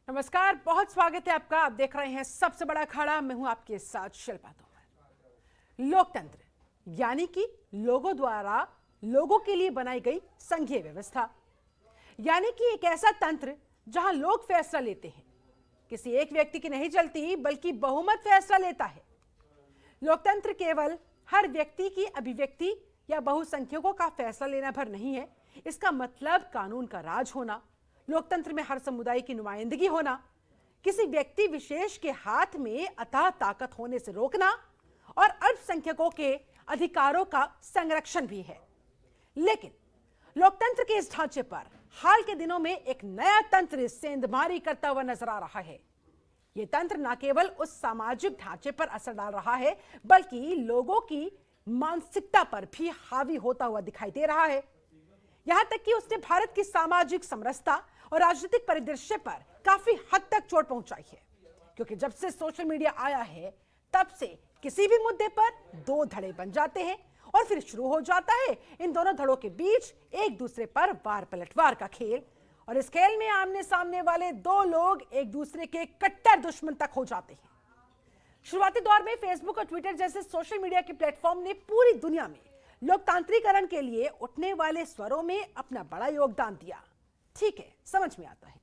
नमस्कार, बहुत स्वागत है आपका। आप देख रहे हैं सबसे बड़ा अखाड़ा। मैं हूं आपके साथ शिल्पा तोमर। लोकतंत्र यानी कि लोगों द्वारा लोगों के लिए बनाई गई संघीय व्यवस्था, यानी कि एक ऐसा तंत्र जहां लोग फैसला लेते हैं। किसी एक व्यक्ति की नहीं चलती, बल्कि बहुमत फैसला लेता है। लोकतंत्र केवल हर व्यक्ति की अभिव्यक्ति या बहुसंख्यकों का फैसला लेना भर नहीं है। इसका मतलब कानून का राज होना, लोकतंत्र में हर समुदाय की नुमाइंदगी होना, किसी व्यक्ति विशेष के हाथ में अथाह ताकत होने से रोकना और अल्पसंख्यकों के अधिकारों का संरक्षण भी है। लेकिन लोकतंत्र के इस ढांचे पर हाल के दिनों में एक नया तंत्र सेंधमारी करता हुआ नजर आ रहा है। यह तंत्र न केवल उस सामाजिक ढांचे पर असर डाल रहा है, बल्कि लोगों की मानसिकता पर भी हावी होता हुआ दिखाई दे रहा है। यहां तक कि उसने भारत की सामाजिक समरसता और राजनीतिक परिदृश्य पर काफी हद तक चोट पहुंचाई है, क्योंकि जब से सोशल मीडिया आया है तब से किसी भी मुद्दे पर दो धड़े बन जाते हैं और फिर शुरू हो जाता है इन दोनों धड़ों के बीच एक दूसरे पर वार पलटवार का खेल। और इस खेल में आमने सामने वाले दो लोग एक दूसरे के कट्टर दुश्मन तक हो जाते हैं। शुरुआती दौर में फेसबुक और ट्विटर जैसे सोशल मीडिया के प्लेटफॉर्म ने पूरी दुनिया में लोकतांत्रिकरण के लिए उठने वाले स्वरों में अपना बड़ा योगदान दिया। ठीक है, समझ में आता है।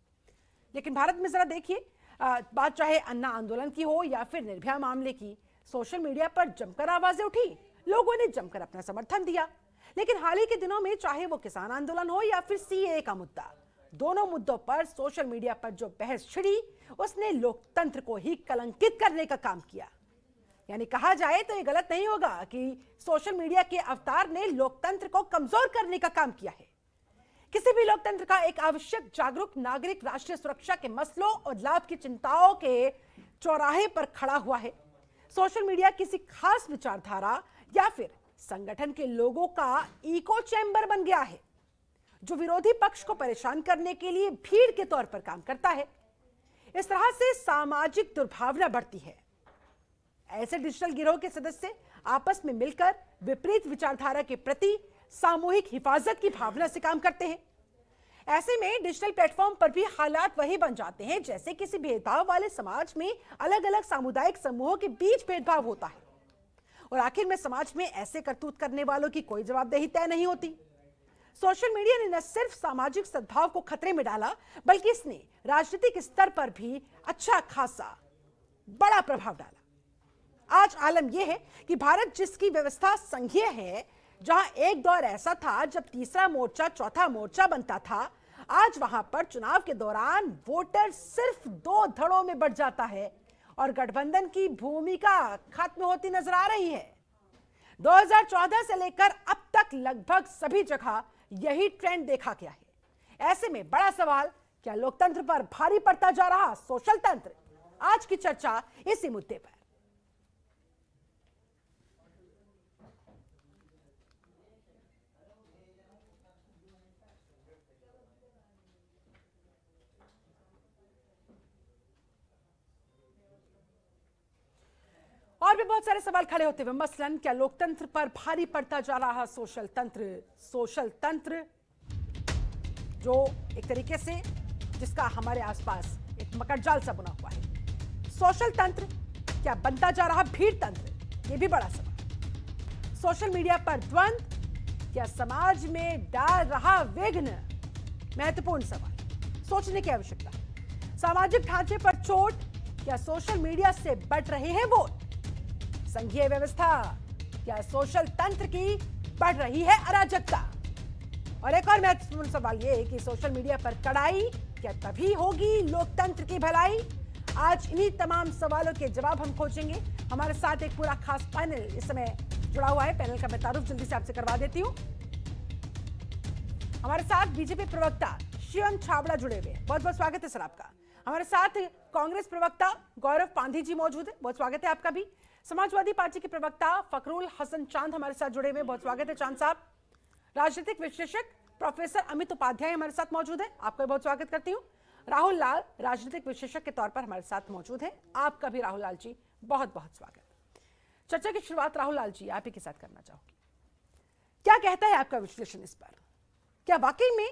लेकिन भारत में जरा देखिए, बात चाहे अन्ना आंदोलन की हो या फिर निर्भया मामले की, सोशल मीडिया पर जमकर आवाजें उठी, लोगों ने जमकर अपना समर्थन दिया। लेकिन हाल ही के दिनों में चाहे वो किसान आंदोलन हो या फिर सीएए का मुद्दा, दोनों मुद्दों पर सोशल मीडिया पर जो बहस छिड़ी उसने लोकतंत्र को ही कलंकित करने का काम किया। यानी कहा जाए तो यह गलत नहीं होगा कि सोशल मीडिया के अवतार ने लोकतंत्र को कमजोर करने का काम किया है। किसी भी लोकतंत्र का एक आवश्यक जागरूक नागरिक राष्ट्रीय सुरक्षा के मसलों और लाभ की चिंताओं के चौराहे पर खड़ा हुआ है। सोशल मीडिया किसी खास विचारधारा या फिर संगठन के लोगों का इको चैम्बर बन गया है, जो विरोधी पक्ष को परेशान करने के लिए भीड़ के तौर पर काम करता है। इस तरह से सामाजिक दुर्भावना बढ़ती है। ऐसे डिजिटल गिरोह के सदस्य आपस में मिलकर विपरीत विचारधारा के प्रति सामूहिक हिफाजत की भावना से काम करते हैं। ऐसे में डिजिटल प्लेटफॉर्म पर भी हालात वही बन जाते हैं जैसे किसी भेदभाव वाले समाज में अलग अलग सामुदायिक समूहों के बीच भेदभाव होता है। और आखिर में समाज में ऐसे करतूत करने वालों की कोई जवाबदेही तय नहीं होती। सोशल मीडिया ने न सिर्फ सामाजिक सद्भाव को खतरे में डाला, बल्कि इसने राजनीतिक स्तर पर भी अच्छा खासा बड़ा प्रभाव डाला। आज आलम यह है कि भारत जिसकी व्यवस्था संघीय है, जहां एक दौर ऐसा था जब तीसरा मोर्चा चौथा मोर्चा बनता था, आज वहां पर चुनाव के दौरान वोटर सिर्फ दो धड़ों में बढ़ जाता है और गठबंधन की भूमिका खत्म होती नजर आ रही है। 2014 से लेकर अब तक लगभग सभी जगह यही ट्रेंड देखा गया है। ऐसे में बड़ा सवाल, क्या लोकतंत्र पर भारी पड़ता जा रहा सोशल तंत्र? आज की चर्चा इसी मुद्दे पर। और भी बहुत सारे सवाल खड़े होते हुए, मसलन क्या लोकतंत्र पर भारी पड़ता जा रहा सोशल तंत्र? सोशल तंत्र जो एक तरीके से जिसका हमारे आसपास एक मकड़जाल सा बना हुआ है। सोशल तंत्र क्या बनता जा रहा भीड़ तंत्र? यह भी बड़ा सवाल। सोशल मीडिया पर द्वंद्व क्या समाज में डाल रहा विघ्न? महत्वपूर्ण सवाल, सोचने की आवश्यकता। सामाजिक ढांचे पर चोट क्या सोशल मीडिया से बढ़ रहे हैं वोट? संघीय व्यवस्था क्या सोशल तंत्र की बढ़ रही है अराजकता? और एक और महत्वपूर्ण सवाल यह है कि सोशल मीडिया पर कड़ाई क्या तभी होगी लोकतंत्र की भलाई? आज इन्हीं तमाम सवालों के जवाब हम खोजेंगे। हमारे साथ एक पूरा खास पैनल इस समय जुड़ा हुआ है। पैनल का मैं तारुफ जल्दी से आपसे करवा देती हूं। हमारे साथ बीजेपी प्रवक्ता शिवम छाबड़ा जुड़े हुए हैं, बहुत बहुत स्वागत है सर आपका। हमारे साथ कांग्रेस प्रवक्ता गौरव पांधी जी मौजूद है, बहुत स्वागत है आपका भी। समाजवादी पार्टी के प्रवक्ता फखरुल हसन चांद हमारे साथ जुड़े हुए, बहुत स्वागत है चांद साहब। राजनीतिक विश्लेषक प्रोफेसर अमित उपाध्याय हमारे साथ मौजूद है, आपका बहुत स्वागत करती हूँ। राहुल लाल राजनीतिक विश्लेषक के तौर पर हमारे साथ मौजूद है, आपका भी राहुल लाल जी बहुत बहुत स्वागत। चर्चा की शुरुआत राहुल लाल जी आप ही के साथ करना चाहूंगी। क्या कहता है आपका विश्लेषण इस पर? क्या वाकई में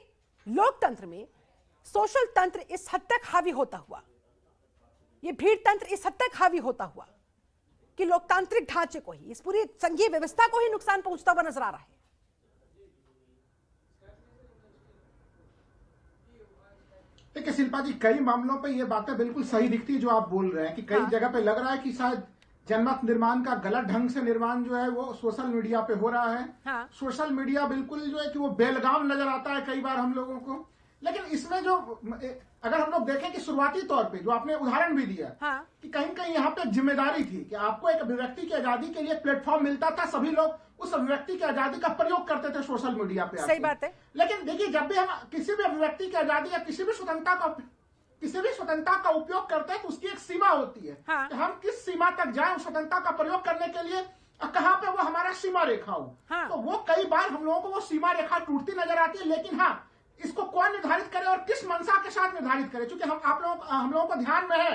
लोकतंत्र में सोशल तंत्र इस हद तक हावी होता हुआ, ये भीड़ तंत्र इस हद तक हावी होता हुआ कि लोकतांत्रिक ढांचे को ही, इस पूरी संघीय व्यवस्था को ही नुकसान पहुंचता हुआ नजर आ रहा है। देखिए शिल्पा जी, कई मामलों पे ये बातें बिल्कुल सही दिखती है जो आप बोल रहे हैं कि कई जगह पे लग रहा है कि शायद जनमत निर्माण का गलत ढंग से निर्माण जो है वो सोशल मीडिया पे हो रहा है। सोशल मीडिया बिल्कुल जो है कि वो बेलगाम नजर आता है कई बार हम लोगों को। लेकिन इसमें जो अगर हम लोग देखें कि शुरुआती तौर पे जो आपने उदाहरण भी दिया कि कहीं कहीं यहाँ पे जिम्मेदारी थी कि आपको एक अभिव्यक्ति की आजादी के लिए प्लेटफॉर्म मिलता था, सभी लोग उस अभिव्यक्ति की आजादी का प्रयोग करते थे सोशल मीडिया पे। सही बात है। लेकिन देखिए, जब भी हम किसी भी अभिव्यक्ति की आजादी या किसी भी स्वतंत्रता का उपयोग करते हैं तो उसकी एक सीमा होती है कि हम किस सीमा तक जाएं उस स्वतंत्रता का प्रयोग करने के लिए, कहाँ पे वो हमारा सीमा रेखा हो। तो वो कई बार हम लोगों को वो सीमा रेखा टूटती नजर आती है। लेकिन हाँ, इसको कौन निर्धारित करे और किस मंशा के साथ निर्धारित करे, क्योंकि हम लोगों को ध्यान में है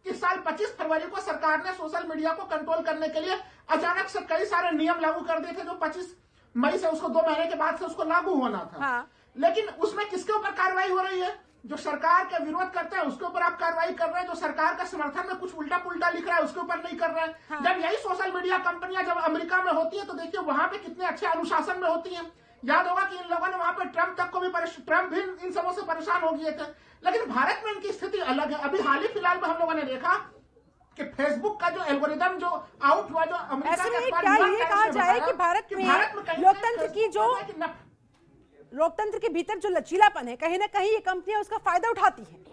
कि साल 25 फरवरी को सरकार ने सोशल मीडिया को कंट्रोल करने के लिए अचानक से कई सारे नियम लागू कर दिए थे जो 25 मई से उसको 2 महीने के बाद से उसको लागू होना था। लेकिन उसमें किसके ऊपर कार्रवाई हो रही है? जो सरकार का विरोध करते हैं उसके ऊपर आप कार्रवाई कर रहे हैं, जो सरकार का समर्थन में कुछ उल्टा पुल्टा लिख रहा है उसके ऊपर नहीं कर रहे हैं। जब यही सोशल मीडिया कंपनियां जब अमेरिका में होती है तो देखिए वहां पे कितने अच्छे अनुशासन में होती है। याद होगा कि इन लोगों ने वहां पे ट्रंप भी इन सबों से परेशान हो गए थे। लेकिन भारत में इनकी स्थिति अलग है। अभी हाल ही फिलहाल में हम लोगों ने देखा कि फेसबुक का जो एल्गोरिदम जो आउट हुआ, जो अमेरिका में क्या ये कहा जाए कि भारत में लोकतंत्र की जो लोकतंत्र के भीतर जो लचीलापन है, कहीं ना कहीं ये कंपनियां उसका फायदा उठाती हैं।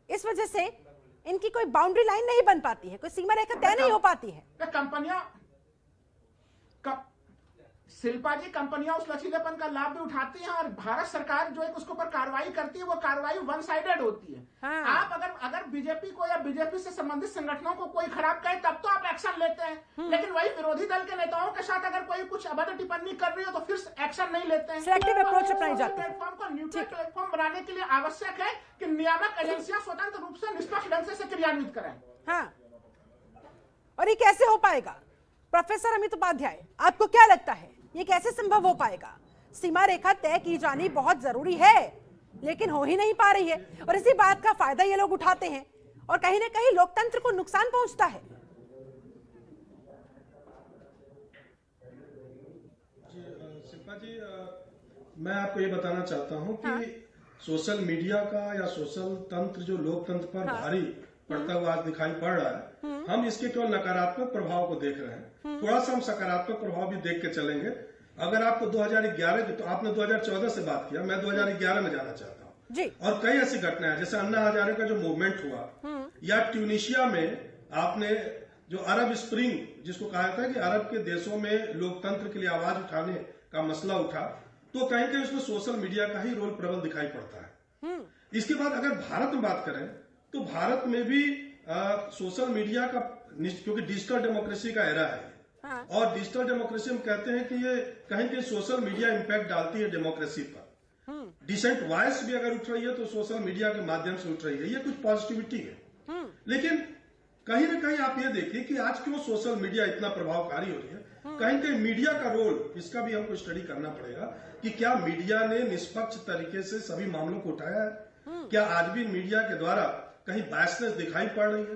इस वजह से इनकी कोई बाउंड्री लाइन नहीं बन पाती है, कोई सीमा रेखा तय नहीं हो पाती है। कंपनियां शिल्पा जी, कंपनियां उस लचीलेपन का लाभ भी उठाती हैं और भारत सरकार जो है उसके ऊपर कार्रवाई करती है, वो कार्रवाई वन साइडेड होती है। आप अगर बीजेपी को या बीजेपी से संबंधित संगठनों को कोई खराब कहे तब तो आप एक्शन लेते हैं। लेकिन वही विरोधी दल के नेताओं के साथ अगर कोई कुछ अभद्र टिप्पणी कर रही हो तो फिर एक्शन नहीं लेते हैं। सिलेक्टिव अप्रोच अपनाई जाती है। प्लेटफॉर्म को न्यूट्रल प्लेटफॉर्म बनाने के लिए आवश्यक है कि नियामक एजेंसियां स्वतंत्र रूप से निष्पक्ष ढंग से क्रियान्वित करें। और ये कैसे हो पाएगा? प्रोफेसर अमित उपाध्याय, आपको क्या लगता है ये कैसे संभव हो पाएगा? सीमा रेखा तय की जानी बहुत जरूरी है लेकिन हो ही नहीं पा रही है और इसी बात का फायदा ये लोग उठाते हैं और कहीं ना कहीं लोकतंत्र को नुकसान पहुंचता है। शिल्पा जी, मैं आपको ये बताना चाहता हूं कि सोशल मीडिया का या सोशल तंत्र जो लोकतंत्र पर भारी पड़ता हुआ आज दिखाई पड़ रहा है, हम इसके केवल नकारात्मक प्रभाव को देख रहे हैं। थोड़ा सा हम सकारात्मक प्रभाव भी देख के चलेंगे। अगर आपको 2011 तो आपने 2014 से बात किया, मैं 2011 में जाना चाहता हूँ। और कई ऐसी घटनाएं जैसे अन्ना हजारे का जो मूवमेंट हुआ या ट्यूनीशिया में आपने जो अरब स्प्रिंग जिसको कहा था कि अरब के देशों में लोकतंत्र के लिए आवाज उठाने का मसला उठा, तो कहीं कहीं उसमें सोशल मीडिया का ही रोल प्रबल दिखाई पड़ता है। इसके बाद अगर भारत में बात करें तो भारत में भी सोशल मीडिया का, क्योंकि डिजिटल डेमोक्रेसी का एरा है और डिजिटल डेमोक्रेसी हम कहते हैं कि ये कहीं कहीं सोशल मीडिया इम्पैक्ट डालती है डेमोक्रेसी पर। डिसेंट वॉइस भी अगर उठ रही है तो सोशल मीडिया के माध्यम से उठ रही है, ये कुछ पॉजिटिविटी है। लेकिन कहीं ना कहीं आप ये देखिए कि आज क्यों सोशल मीडिया इतना प्रभावकारी हो रही है। कहीं कहीं मीडिया का रोल, इसका भी हमको स्टडी करना पड़ेगा कि क्या मीडिया ने निष्पक्ष तरीके से सभी मामलों को उठाया है। क्या आज भी मीडिया के द्वारा कहीं बायसनेस दिखाई पड़ रही है?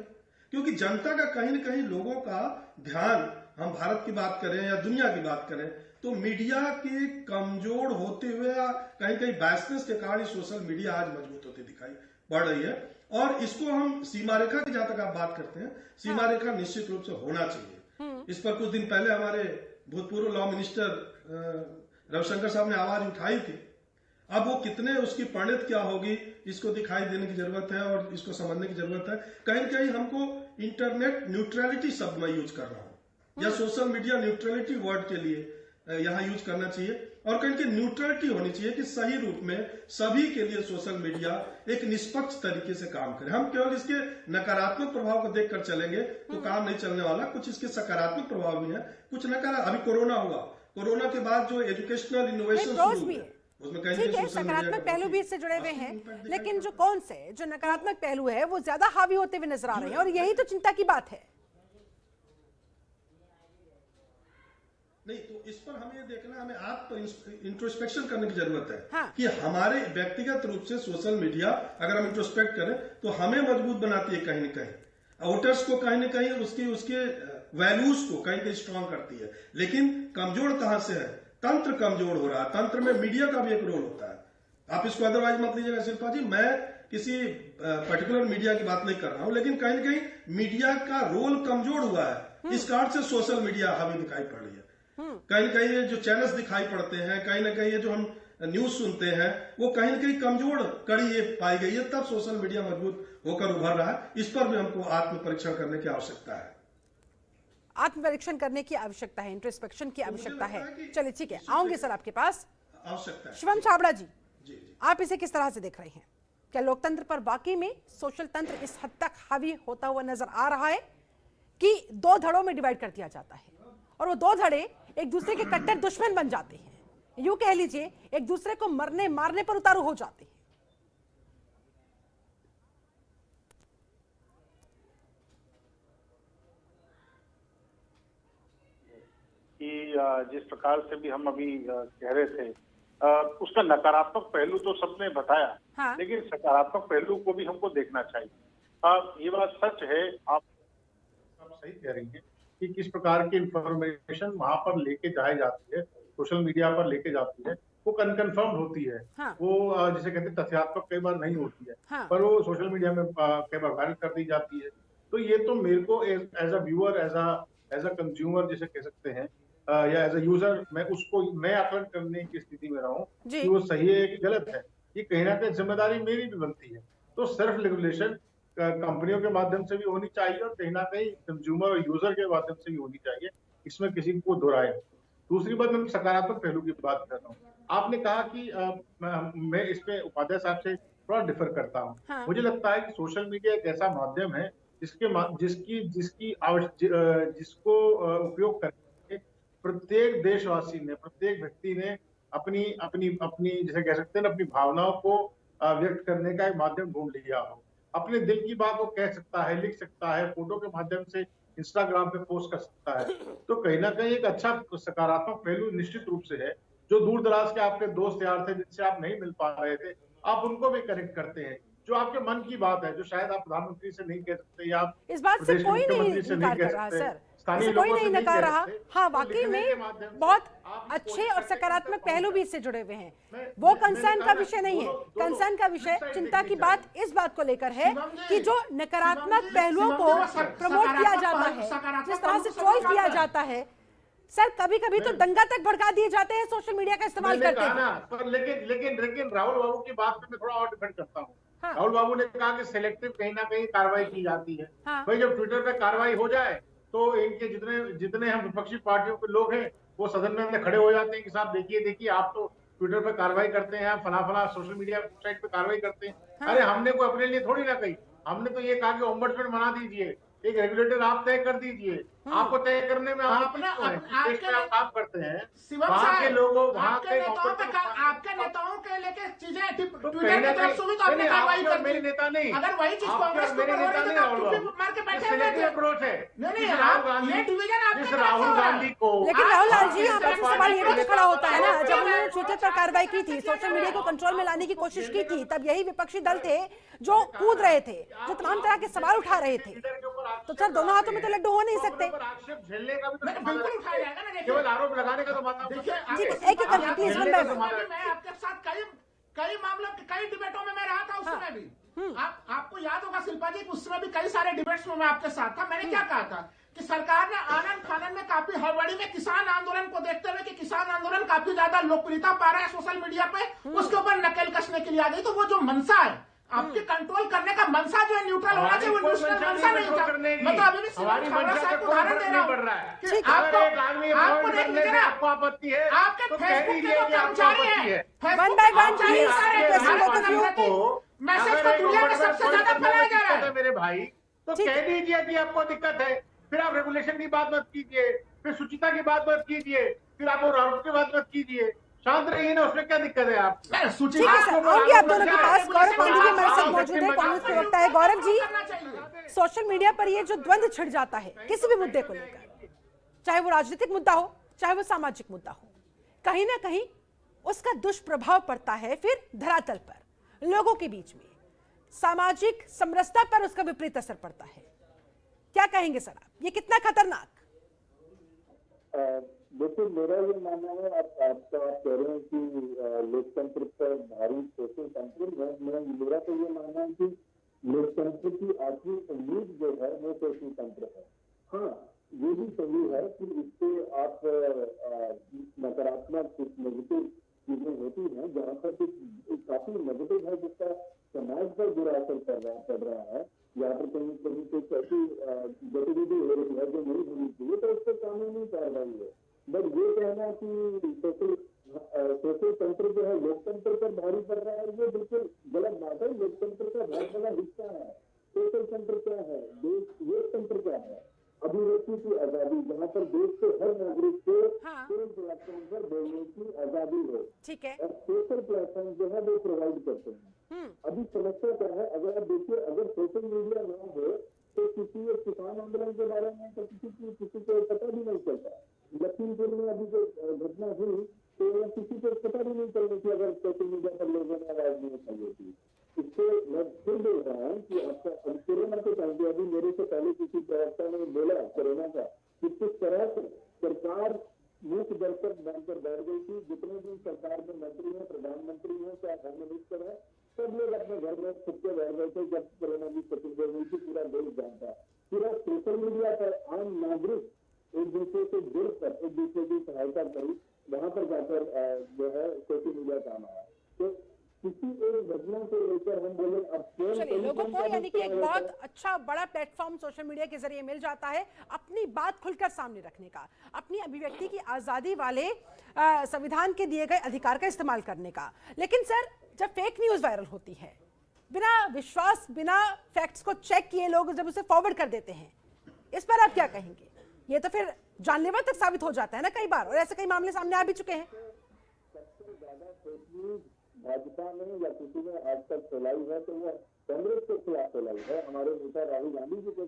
क्योंकि जनता का कहीं न कहीं लोगों का ध्यान, हम भारत की बात करें या दुनिया की बात करें, तो मीडिया के कमजोर होते हुए या कहीं कहीं बायसनेस के कारण सोशल मीडिया आज मजबूत होती दिखाई पड़ रही है। और इसको हम सीमा रेखा की, जहां तक आप बात करते हैं, सीमा रेखा निश्चित रूप से होना चाहिए। इस पर कुछ दिन पहले हमारे भूतपूर्व लॉ मिनिस्टर रविशंकर साहब ने आवाज उठाई थी। अब वो कितने उसकी परिणत क्या होगी इसको दिखाई देने की जरूरत है और इसको समझने की जरूरत है। कहीं कहीं हमको इंटरनेट न्यूट्रलिटी शब्द मैं यूज कर रहा हूं या सोशल मीडिया न्यूट्रलिटी वर्ड के लिए यहां यूज करना चाहिए और कहीं की न्यूट्रलिटी होनी चाहिए कि सही रूप में सभी के लिए सोशल मीडिया एक निष्पक्ष तरीके से काम करे। हम केवल इसके नकारात्मक प्रभाव को देखकर चलेंगे तो काम नहीं चलने वाला। कुछ इसके सकारात्मक प्रभाव भी है, कुछ नकारात्मक। अभी कोरोना हुआ, कोरोना के बाद जो एजुकेशनल इनोवेशन शुरू हुए उसमें ठीक है, सकारात्मक पहलू भी इससे जुड़े हुए हैं, लेकिन जो कौन से जो नकारात्मक पहलू है वो ज्यादा हावी होते हुए नजर आ रहे हैं और यही तो चिंता की बात है। नहीं, तो इस पर हमें ये देखना, हमें आत्म इंट्रोस्पेक्शन करने की जरूरत है। हाँ। कि हमारे व्यक्तिगत रूप से सोशल मीडिया अगर हम इंट्रोस्पेक्ट करें तो हमें मजबूत बनाती है कहीं न कहीं, वोटर्स को कहीं न कहीं उसके वैल्यूज को कहीं कहीं स्ट्रांग करती है। लेकिन कमजोर कहां से है? तंत्र कमजोर हो रहा है। तंत्र में मीडिया का भी एक रोल होता है। आप इसको अदरवाइज मत लीजिएगा शिल्पा जी, मैं किसी पर्टिकुलर मीडिया की बात नहीं कर रहा हूं, लेकिन कहीं न कहीं मीडिया का रोल कमजोर हुआ है। इस कारण से सोशल मीडिया हावी दिखाई पड़ रही है। कहीं न कहीं ये जो चैनल्स दिखाई पड़ते हैं, कहीं न कहीं ये जो हम न्यूज सुनते हैं, वो कहीं न कहीं कमजोर कड़ी ये पाई गई है, तब सोशल मीडिया मजबूत होकर उभर रहा है। इस पर भी हमको आत्म परीक्षण करने की आवश्यकता है। आत्मपरीक्षण करने की आवश्यकता है, इंट्रोस्पेक्शन की आवश्यकता है। चलिए ठीक है, आऊंगे सर आपके पास। आवश्यकता है। शिवम छाबड़ा जी, जी, आप इसे किस तरह से देख रहे हैं? क्या लोकतंत्र पर वाकई में सोशल तंत्र इस हद तक हावी होता हुआ नजर आ रहा है कि दो धड़ों में डिवाइड कर दिया जाता है और वो दो धड़े एक दूसरे के कट्टर दुश्मन बन जाते हैं, यूं कह लीजिए एक दूसरे को मरने मारने पर उतारू हो जाते हैं? कि जिस प्रकार से भी हम अभी कह रहे थे, उसका नकारात्मक पहलू तो सबने बताया। हाँ। लेकिन सकारात्मक पहलू को भी हमको देखना चाहिए। ये बात सच है, आप सही कह रही हैं कि किस प्रकार की इंफॉर्मेशन वहां पर लेके जाई जाती है, सोशल मीडिया पर लेके जाती है, वो अनकन्फर्म्ड होती है। हाँ। वो जिसे कहते हैं तथ्यात्मक कई बार नहीं होती है। हाँ। पर वो सोशल मीडिया में कई बार वायरल कर दी जाती है। तो ये तो मेरे को as a viewer, as a consumer जिसे कह सकते हैं, या एज अ यूजर, मैं आकलन करने की स्थिति में रहा हूँ कि वो सही है कि गलत है। ये कहीं ना कहीं जिम्मेदारी मेरी भी बनती है। तो सेल्फ रेगुलेशन कंपनियों के माध्यम से भी होनी चाहिए और कहीं ना कहीं कंज्यूमर और यूजर के माध्यम से भी होनी चाहिए, इसमें किसी को दोहराए। दूसरी बात, मैं सकारात्मक पहलू की बात कर रहा हूँ। आपने कहा कि मैं इस पे उपाध्याय साहब से थोड़ा डिफर करता हूँ। हाँ। मुझे लगता है कि सोशल मीडिया एक ऐसा माध्यम है जिसको उपयोग करके प्रत्येक देशवासी ने, प्रत्येक व्यक्ति ने अपनी अपनी अपनी जिसे कह सकते हैं ना, अपनी भावनाओं को व्यक्त करने का एक माध्यम ढूंढ लिया हो। अपने दिल की बात वो कह सकता है, लिख सकता है, फोटो के माध्यम से इंस्टाग्राम पे पोस्ट कर सकता है। तो कहीं ना कहीं एक अच्छा सकारात्मक पहलू निश्चित रूप से है। जो दूर दराज के आपके दोस्त यार थे, जिनसे आप नहीं मिल पा रहे थे, आप उनको भी कनेक्ट करते हैं। जो आपके मन की बात है, जो शायद आप प्रधानमंत्री से नहीं कह सकते, या इस बात से कोई नहीं इनकार कर रहा सर, इससे कोई नहीं नकार रहा। हाँ, वाकई में बहुत अच्छे और सकारात्मक पहलू भी इससे जुड़े हुए हैं। वो कंसर्न का विषय नहीं है। कंसर्न का विषय, चिंता की बात इस बात को लेकर है कि जो नकारात्मक पहलुओं को प्रमोट किया जाता है, जिस तरह से ट्रोल किया जाता है सर, कभी कभी तो दंगा तक भड़का दिए जाते हैं सोशल मीडिया का इस्तेमाल करते हैं। लेकिन राहुल बाबू की बात में थोड़ा और डिफेंड करता हूँ। हाँ। राहुल बाबू ने कहा कि सिलेक्टिव कहीं ना कहीं कार्रवाई की जाती है। हाँ। भाई, जब ट्विटर पे कार्रवाई हो जाए तो इनके जितने हम विपक्षी पार्टियों के लोग हैं, वो सदन में खड़े हो जाते हैं कि साहब देखिए आप तो ट्विटर पे कार्रवाई करते हैं, फला सोशल मीडिया साइट पे कार्रवाई करते हैं। हाँ। अरे हमने कोई अपने लिए थोड़ी ना कही, हमने तो ये कहा कि ओम्बड्समैन बना दीजिए, एक रेगुलेटर आप तय कर दीजिए। आपको तय करने में आपके काम करते हैं वहाँ के लोगों, वहाँ के आपके नेताओं के लेके चीजें ट्विटर की तरफ से भी तो आपने कार्रवाई कर दी। मेरे नेता नहीं, अगर वही चीज कांग्रेस के ऊपर हो रही है तो आप मार के बैठे हुए थे। अप्रोच है। नहीं, ये डिवीजन आपके राहुल गांधी को, लेकिन राहुल लाल जी, यहाँ पर सवाल ये भी तो खड़ा होता है ना, जब उन्होंने ट्विटर पर कार्रवाई की थी, सोशल मीडिया को कंट्रोल में लाने की कोशिश की थी, तब यही विपक्षी दल थे जो कूद रहे थे, जो तमाम तरह के सवाल उठा रहे थे। तो सर, दोनों हाथों में तो लड्डू हो नहीं सकते। आक्षेप झेलने का भी तो बिल्कुल उठाया जाएगा ना। केवल आरोप लगाने का तो मतलब मैं आपके साथ कई मामलों, कई डिबेटों में मैं रहा था, उसमें भी आपको याद होगा शिल्पा जी, उसमें भी कई सारे डिबेट्स में मैं आपके साथ था। मैंने क्या कहा था कि सरकार ने आनंद फानन में काफी हड़बड़ी में किसान आंदोलन को देखते हुए कि किसान आंदोलन काफी ज्यादा लोकप्रियता पा रहा है सोशल मीडिया पे, उसके ऊपर नकेल कसने के लिए आ गई। तो वो जो मनसा है आपके कंट्रोल करने का, मनसा जो है न्यूट्रल होना चाहिए, वो न्यूट्रल मनसा नहीं था। मैं तो अभी भी साहब को उदाहरण दे रहा हूँ। आपको आपत्ति है, आपके फेसबुक के जो कर्मचारी हैं, मैसेज को दुनिया में सबसे ज्यादा फैलाया जा रहा है मेरे भाई। तो कह दीजिए कि आपको दिक्कत है, फिर आप रेगुलेशन की बात मत कीजिए, फिर शुचिता की बात मत कीजिए, फिर आप आरोप की बात मत कीजिए। शांत रहिए ना, उसमें क्या दिक्कत है? आप ठीक है सर, आऊंगी आप दोनों के पास। गौरव पांडे जी हमारे साथ मौजूद है, कांग्रेस प्रवक्ता है। गौरव जी, सोशल मीडिया पर ये जो द्वंद्व छिड़ जाता है किसी भी मुद्दे को लेकर, चाहे वो राजनीतिक मुद्दा हो, चाहे वो सामाजिक मुद्दा हो, कहीं ना कहीं उसका दुष्प्रभाव पड़ता है फिर धरातल पर, लोगों के बीच में सामाजिक समरसता पर उसका विपरीत असर पड़ता है। क्या कहेंगे सर आप, ये कितना खतरनाक? देखिए, मेरा ये मानना है, आप कह रहे हैं कि लोकतंत्र पर भारी सोशल तंत्र है। मेरा तो ये मानना है कि लोकतंत्र की आखिरी उम्मीद जो है वो सोशल तंत्र है। हाँ, ये भी सही है कि इससे आप नकारात्मक कुछ नेगेटिव चीजें होती हैं, जहाँ पर कुछ काफी नेगेटिव है जिसका समाज पर बुरा असर पड़ रहा है, या फिर कहीं कहीं कुछ ऐसी गतिविधि हो रही है जो नहीं होनी चाहिए, तो उस पर कानूनी कार्रवाई है। बट ये कहना कि सोशल तंत्र जो है लोकतंत्र पर भारी पड़ रहा है, ये बिल्कुल गलत बात है। लोकतंत्र का बहुत बड़ा हिस्सा है। सोशल तंत्र क्या है, लोकतंत्र क्या है? अभिव्यक्ति की आजादी, जहाँ पर देश के हर नागरिक को पूरे प्लेटफॉर्म पर बोलने की आजादी हो, ठीक है, और सोशल प्लेटफॉर्म जो है वो प्रोवाइड करते हैं। अभी समस्या क्या है, अगर आप देखिए, अगर सोशल मीडिया ना हो तो किसी एक किसान आंदोलन के बारे में तो किसी को पता भी नहीं चलता। लखीमपुर में अभी जो घटना हुई तो किसी को पता भी नहीं चल रही थी अगर सोशल मीडिया पर लोगों ने आवाज नहीं उठाई होती। इससे मैं फिर बोल रहा हूँ कि आपका कोरोना के टाइम पे अभी मेरे से पहले किसी प्रवक्ता ने बोला कोरोना का कि किस तरह से सरकार मुख्य दर्शक बनकर बैठ गई थी। जितने भी सरकार में मंत्री हैं, प्रधानमंत्री हैं, चाहे होम मिनिस्टर है, सब लोग अपने घर में खुद के बैठ गए थे जब कोरोना की स्थिति हुई थी। पूरा देश जानता, पूरा सोशल मीडिया पर आम नागरिक एक दूसरे से जुड़कर एक दूसरे की सहायता करी, वहां पर जाकर जो है सोशल मीडिया काम आया। तो किसी एक घटना को लेकर हम बोले अब लोगों को, यानी कि एक बहुत अच्छा बड़ा प्लेटफॉर्म सोशल मीडिया के जरिए मिल जाता है अपनी बात खुलकर सामने रखने का, अपनी अभिव्यक्ति की आजादी वाले संविधान के दिए गए अधिकार का इस्तेमाल करने का। लेकिन सर, जब फेक न्यूज वायरल होती है, बिना विश्वास, बिना फैक्ट्स को चेक किए लोग जब उसे फॉरवर्ड कर देते हैं, इस पर आप क्या कहेंगे? ये तो फिर जानलेवा तक साबित हो जाता है ना कई बार, और ऐसे कई मामले सामने आ भी चुके हैं। सबसे ज्यादा फेक न्यूज भाजपा ने या किसी ने आज तक फैलाई है तो वो कांग्रेस के खिलाफ फैलाई है, हमारे नेता राहुल गांधी जी के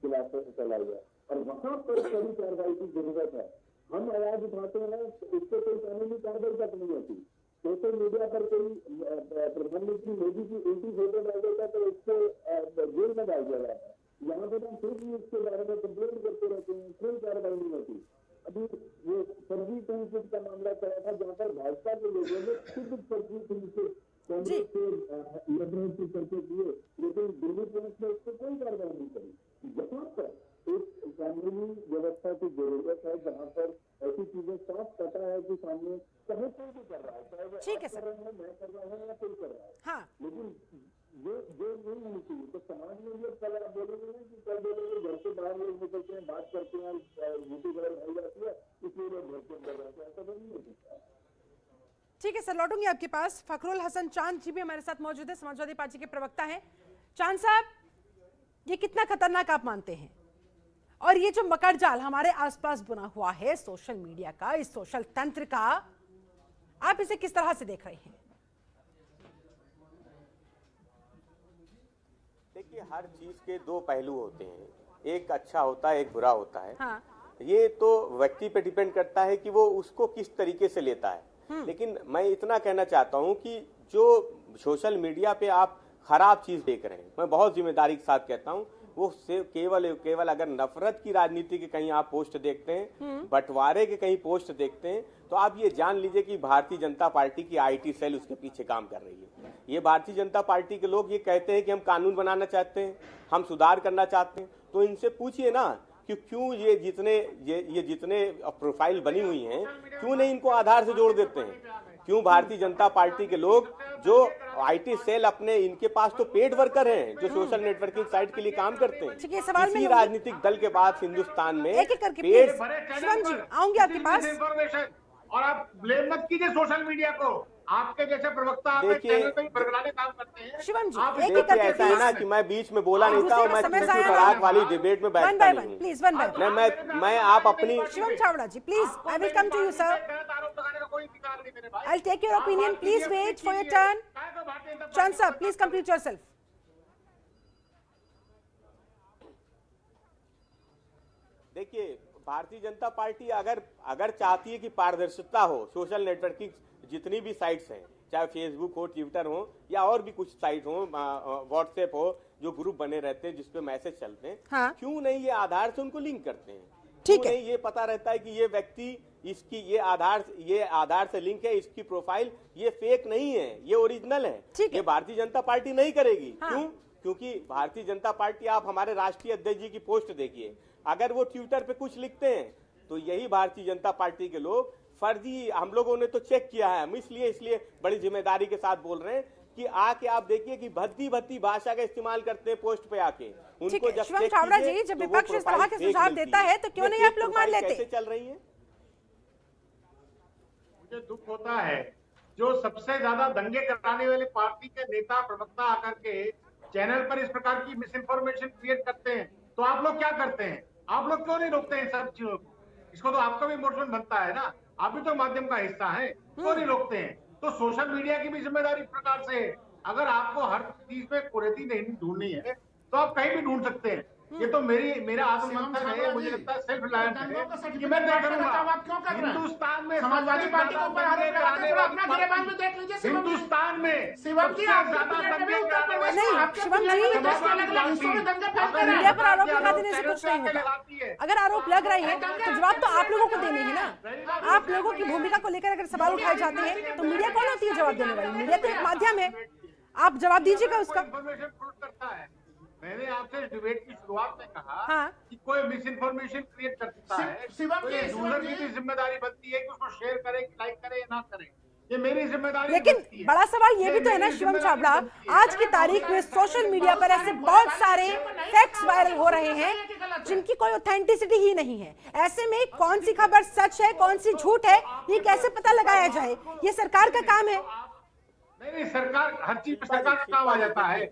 खिलाफ फैलाई है, और वहां पर कड़ी कार्रवाई की जरूरत है। हम आवाज उठाते हैं, इससे कोई कानूनी कार्रवाई तक नहीं होती। सोशल मीडिया पर कोई प्रधानमंत्री मोदी की उल्टी फोटो डाल देता तो उसको जेल में डाल दिया जाता है। यहाँ पर हम फिर भी इसके बारे में कंप्लेन करते रहते हैं, कोई कार्रवाई नहीं होती। अभी वो फर्जी संसद का मामला चला था जहाँ पर भाजपा के लोगों ने खुद फर्जी संसद कांग्रेस के नेतृत्व करके किए, लेकिन दिल्ली पुलिस ने उसको कोई कार्रवाई नहीं करी। जहाँ पर एक कानूनी व्यवस्था की जरूरत है, जहाँ पर ऐसी चीजें साफ पता है कि सामने चाहे कोई भी कर रहा है, चाहे वो आप कर रहे हैं, मैं कर रहा हूँ या कोई कर रहा है, हाँ, लेकिन जो नहीं होनी चाहिए। तो समाज में ये कल आप बोलेंगे ना कि कल बोलेंगे घर से बाहर लोग निकलते हैं, बात करते हैं, यूट्यूब वगैरह हो जाती है, इसलिए लोग घर के अंदर रहते हैं, ऐसा नहीं हो सकता। ठीक है सर, लौटूंगी आपके पास। फखरुल हसन चांद जी भी हमारे साथ मौजूद है, समाजवादी पार्टी के प्रवक्ता हैं। चांद साहब, ये कितना खतरनाक आप मानते हैं? और ये जो मकर जाल हमारे आसपास बुना हुआ है सोशल मीडिया का, इस सोशल तंत्र का, आप इसे किस तरह से देख रहे हैं? देखिए, हर चीज के दो पहलू होते हैं, एक अच्छा होता है, एक बुरा होता है। हाँ। ये तो व्यक्ति पे डिपेंड करता है कि वो उसको किस तरीके से लेता है। लेकिन मैं इतना कहना चाहता हूं कि जो सोशल मीडिया पे आप खराब चीज देख रहे हैं, मैं बहुत जिम्मेदारी के साथ कहता हूं, वो केवल अगर नफरत की राजनीति के कहीं आप पोस्ट देखते हैं, बंटवारे के कहीं पोस्ट देखते हैं, तो आप ये जान लीजिए कि भारतीय जनता पार्टी की आईटी सेल उसके पीछे काम कर रही है। ये भारतीय जनता पार्टी के लोग ये कहते हैं कि हम कानून बनाना चाहते हैं, हम सुधार करना चाहते हैं, तो इनसे पूछिए ना कि क्यों ये जितने प्रोफाइल बनी हुई हैं, क्यों नहीं इनको आधार से जोड़ देते हैं? क्यों भारतीय जनता पार्टी के लोग जो आईटी सेल अपने, इनके पास तो पेड वर्कर हैं जो सोशल नेटवर्किंग साइट के लिए काम करते हैं। किसी राजनीतिक दल के पास हिंदुस्तान में एक एक करके शिवम जी आऊंगी आपके पास। और आप ब्लेम मत कीजिए सोशल मीडिया को, आपके जैसे प्रवक्ता बरगलाने काम करते हैं। शिवम जी, एक एक करके ऐसा है ना कि मैं बीच में बोला नहीं था, मैं तलाक वाली डिबेट में बैठता नहीं हूं। प्लीज वन बाय मैं आप अपनी Shivam Chavda ji, please, I will come to you sir, I will take your opinion, please wait for your turn. Chand sir, please complete yourself. देखिए, भारतीय जनता पार्टी अगर चाहती है कि पारदर्शिता हो, सोशल नेटवर्किंग जितनी भी साइट्स हैं, चाहे फेसबुक हो, ट्विटर हो या और भी कुछ साइट हो, व्हाट्सएप हो, जो ग्रुप बने रहते हैं जिसपे मैसेज चलते हैं, हाँ। क्यों नहीं ये आधार से उनको लिंक करते हैं? ठीक क्यों है। नहीं ये पता रहता है कि ये व्यक्ति इसकी ये आधार से लिंक है, इसकी प्रोफाइल ये फेक नहीं है, ये ओरिजिनल है। ठीक है। ये भारतीय जनता पार्टी नहीं करेगी। हाँ। क्यों? क्योंकि भारतीय जनता पार्टी, आप हमारे राष्ट्रीय अध्यक्ष जी की पोस्ट देखिए, अगर वो ट्विटर पे कुछ लिखते हैं तो यही भारतीय जनता पार्टी के लोग फर्जी, हम लोगों ने तो चेक किया है, हम इसलिए बड़ी जिम्मेदारी के साथ बोल रहे हैं कि आके आप देखिए कि भद्दी भाषा का इस्तेमाल करते हैं पोस्ट पे आके। ठीक उनको है, जब शिवम चेक छाबड़ा कीजिए जी, जब तो वो विपक्ष इस तरह प्रोफाइल के फेक सुझाव मिलती देता है तो क्यों ये नहीं फेक आप लोग मान प्रोफाइल लेते? कैसे चल रही है? मुझे दुख होता है जो सबसे ज्यादा दंगे कराने वाली पार्टी के नेता प्रवक्ता आकर के चैनल पर इस प्रकार की मिस इन्फॉर्मेशन क्रिएट करते हैं, तो आप लोग क्या करते हैं? आप लोग क्यों नहीं रोकते हैं सब चीजों को? इसको तो आपका भी इमोशन बनता है ना, आप भी तो माध्यम का हिस्सा है, क्यों नहीं रोकते हैं? तो सोशल मीडिया की भी जिम्मेदारी इस प्रकार से है। अगर आपको हर चीज में कुरीति नहीं ढूंढनी है तो आप कहीं भी ढूंढ सकते हैं। ये तो मेरा आत्ममंथन है, मुझे लगता है सेल्फ रिलायंस है कि मैं देख करूंगा। हिंदुस्तान में समाजवादी पार्टी के ऊपर आरोप लगाते हैं, अपना गिरेबान में देख लीजिए। हिंदुस्तान में शिवम जी, आप मीडिया पर आरोप लगा देने से कुछ नहीं होता। अगर आरोप लग रहे हैं तो जवाब तो आप लोगों को देने हैं ना। आप लोगों की भूमिका को लेकर अगर सवाल उठाए जाते हैं तो मीडिया कौन होती है जवाब देने वाली? मीडिया तो एक माध्यम है, आप जवाब दीजिएगा उसका। इन्फॉर्मेशन प्रूव करता है। मैंने आपसे डिबेट की शुरुआत में कहा हाँ। कि कोई मिस इन्फॉर्मेशन क्रिएट करता है तो ये यूजर की भी जिम्मेदारी बनती है कि उसको शेयर करे, लाइक करे या ना करे, ये मेरी जिम्मेदारी बनती लेकिन है। बड़ा सवाल ये भी तो है ना शिवम छाबड़ा, आज की तारीख में सोशल मीडिया पर ऐसे बहुत सारे फैक्ट्स वायरल हो रहे हैं जिनकी कोई ऑथेंटिसिटी ही नहीं है। ऐसे में कौन सी खबर सच है, कौन सी झूठ है, ये कैसे पता लगाया जाए? ये सरकार का काम है। नहीं, सरकार हर चीज में सरकार का काम आ जाता है।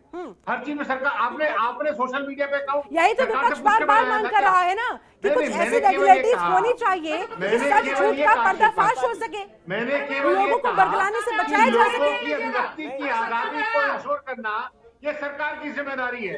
हर चीज में सरकार, आपने सोशल मीडिया पे अकाउंट, यही तो विपक्ष बार बार मांग कर रहा है ना कि कुछ ऐसी रेगुलेटरीज होनी चाहिए कि सच झूठ का पर्दाफाश हो सके, मैंने केवल लोगों को बरगलाने से बचाया जा सके। अभिव्यक्ति की आजादी को इंश्योर करना ये सरकार की जिम्मेदारी है।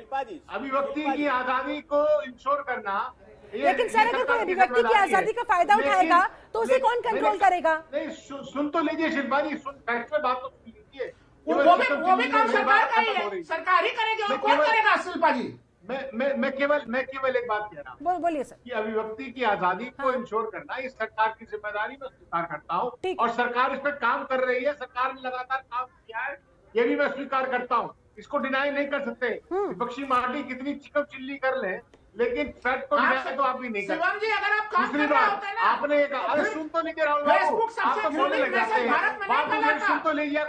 अभिव्यक्ति की आजादी को इंश्योर करना। लेकिन सर अगर कोई अभिव्यक्ति की आजादी का फायदा उठाएगा तो उसे कौन कंट्रोल करेगा? नहीं, सुन तो लीजिए शिल्पा जी, फैक्ट पे बात तो सुन लीजिए। वो भी काम सरकार का ही है, सरकार ही करेगी और कौन करेगा? शिल्पा जी, मैं केवल एक बात कह रहा हूँ। बोलिए सर। कि अभिव्यक्ति की आजादी को इंश्योर करना इस सरकार की जिम्मेदारी मैं स्वीकार करता हूँ और सरकार इस पर काम कर रही है। सरकार ने लगातार काम किया है, ये भी मैं स्वीकार करता हूँ, इसको डिनाई नहीं कर सकते। विपक्षी पार्टी कितनी चिकम चिल्ली कर ले, लेकिन फैक्ट को डिनाई तो आप भी नहीं कर। शिवम जी, अगर आप काम दूसरी कर रहे बात, होते हैं ना, आपने अरे सुन तो लीजिए राहुल बाबू, फेसबुक सबसे आप तो बोलने लग जाते हैं, भारत में बात नहीं मुझे फैलाता। सुन तो लीजिए।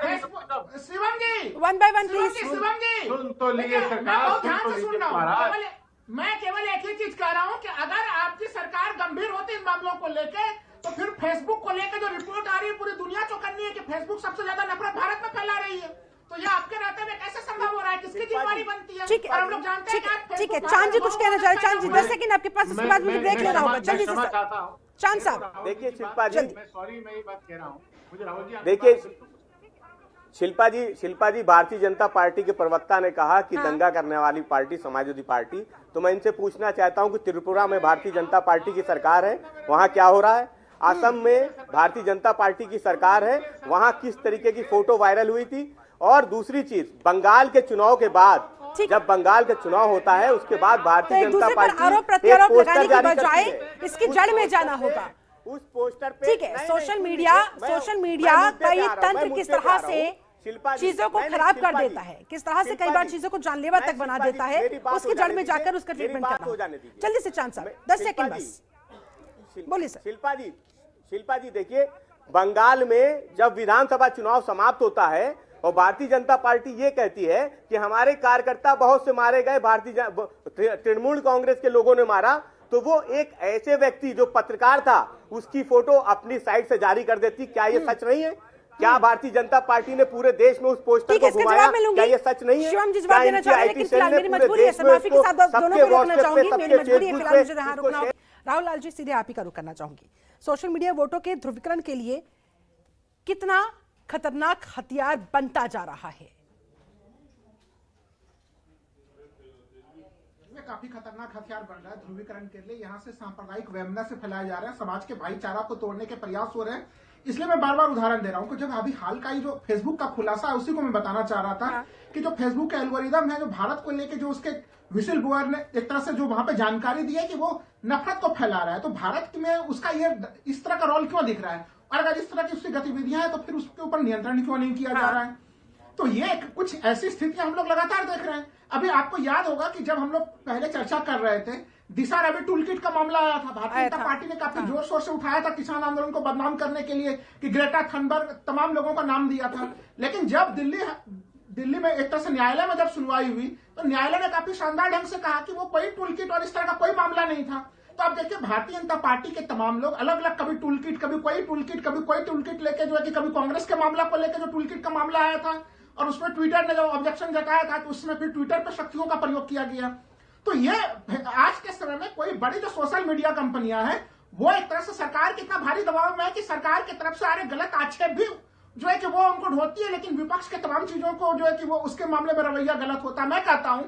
Shivam ji, one by one please. Shivam ji, सुन तो लीजिए मैं सरकार, बहुत सुन ध्यान तो से सुन लीजिए रहा हूँ। महाराज। मैं केवल एक ही चीज कह रहा हूँ कि अगर आपकी सरकार गंभीर होती इन मामलों को लेके तो फिर फेसबुक को लेकर जो रिपोर्ट आ रही है पूरी दुनिया चौकन्नी है कि फेसबुक सबसे ज्यादा नफरत भारत में फैला रही है, तो ये आपके रहते हुए कैसे संभव हो रहा है? किसकी जिम्मेदारी बनती है? ठीक है, और हम लोग जानते हैं कि ठीक है। चांद जी कुछ कहना चाह रहे? चांद जी 10 सेकंड आपके पास, उसके बाद मुझे ब्रेक लेना होगा। जल्दी से सर। चांद साहब देखिए शिल्पा जी, सॉरी मैं ये बात कह रहा हूँ, मुझे राहुल जी देखिए शिल्पा जी, भारतीय जनता पार्टी के प्रवक्ता ने कहा कि दंगा करने वाली पार्टी समाजवादी पार्टी, तो मैं इनसे पूछना चाहता हूं कि त्रिपुरा में भारतीय जनता पार्टी की सरकार है, वहां क्या हो रहा है? असम में भारतीय जनता पार्टी की सरकार है, वहां किस तरीके की फोटो वायरल हुई थी? और दूसरी चीज, बंगाल के चुनाव के बाद, जब बंगाल का चुनाव होता है उसके बाद भारतीय जनता पार्टी आरोप प्रत्यारोप लगाने की बजाय इसकी जड़ में जाना होगा। उस पोस्टर पे ठीक है, सोशल मीडिया का ये तंत्र किस तरह से चीजों को खराब कर देता है, किस तरह से कई बार चीजों को जानलेवा तक बना देता है, उसकी जड़ में जाकर उसका ट्रीटमेंट करना। जल्दी से चांद साहब 10 सेकंड बस, बोलिए सर। शिल्पा जी देखिए, बंगाल में जब विधानसभा चुनाव समाप्त होता है और भारतीय जनता पार्टी ये कहती है कि हमारे कार्यकर्ता बहुत से मारे गए, तृणमूल कांग्रेस के लोगों ने मारा, तो वो एक ऐसे व्यक्ति जो पत्रकार था उसकी फोटो अपनी साइट से जारी कर देती। क्या ये सच नहीं है? क्या भारतीय जनता पार्टी ने पूरे देश में उस पोस्टर को घुमाया? क्या ये सच नहीं है? शिवम जी जवाब देना चाह रहे हैं, लेकिन फिलहाल मेरी मजबूरी है, माफी के साथ दोनों को रोकना चाहूंगी, मेरी मजबूरी है, फिलहाल मुझे यहाँ रुकना होगा। राहुल लाल जी, सीधे आप ही का रुख करना चाहूंगी। सोशल मीडिया वोटों के ध्रुवीकरण के लिए कितना खतरनाक हथियार बनता जा रहा है? काफी खतरनाक हथियार बन रहा है ध्रुवीकरण के लिए। यहाँ से सांप्रदायिक वैमनस्य से फैलाए जा रहे हैं, समाज के भाईचारा को तोड़ने के प्रयास हो रहे हैं। इसलिए मैं बार बार उदाहरण दे रहा हूँ कि जब अभी हाल का ही जो फेसबुक का खुलासा है उसी को मैं बताना चाह रहा था कि जो फेसबुक का एल्गोरिदम है, जो भारत को लेके जो उसके विशिल ब्लोअर ने एक तरह से जो वहां पे जानकारी दी है कि वो नफरत को फैला रहा है, तो भारत में उसका ये इस तरह का रोल क्यों दिख रहा है, और अगर इस तरह की उसकी गतिविधियां हैं तो फिर उसके ऊपर नियंत्रण क्यों नहीं किया जा रहा है। तो ये कुछ ऐसी स्थितियां हम लोग लगातार देख रहे हैं। अभी आपको याद होगा कि जब हम लोग पहले चर्चा कर रहे थे, दिशा रवि टूल किट का मामला आया था, भारतीय जनता पार्टी ने काफी जोर शोर से उठाया था किसान आंदोलन को बदनाम करने के लिए कि ग्रेटा थनबर्ग तमाम लोगों का नाम दिया था। लेकिन जब दिल्ली में एक तरह से न्यायालय में जब सुनवाई हुई तो न्यायालय ने काफी शानदार ढंग से कहा कि वो कोई टूल किट और इस तरह का कोई मामला नहीं था। तो अब देखिए, भारतीय जनता पार्टी के तमाम लोग अलग अलग, कभी टूल किट, कभी कोई टूल किट, कभी कोई टूल किट लेके जो है कि कभी कांग्रेस के मामला को लेकर जो टूल किट का मामला आया था और उसमें ट्विटर ने जो ऑब्जेक्शन जताया था तो उसमें फिर ट्विटर पर शक्तियों का प्रयोग किया गया। तो ये आज के समय में कोई बड़ी जो सोशल मीडिया कंपनियां हैं वो एक तरह से सरकार के इतना भारी दबाव में है कि सरकार की तरफ से आ रहे गलत आक्षेप भी जो है कि वो उनको ढोती है, लेकिन विपक्ष के तमाम चीजों को जो है कि वो उसके मामले में रवैया गलत होता है। मैं कहता हूं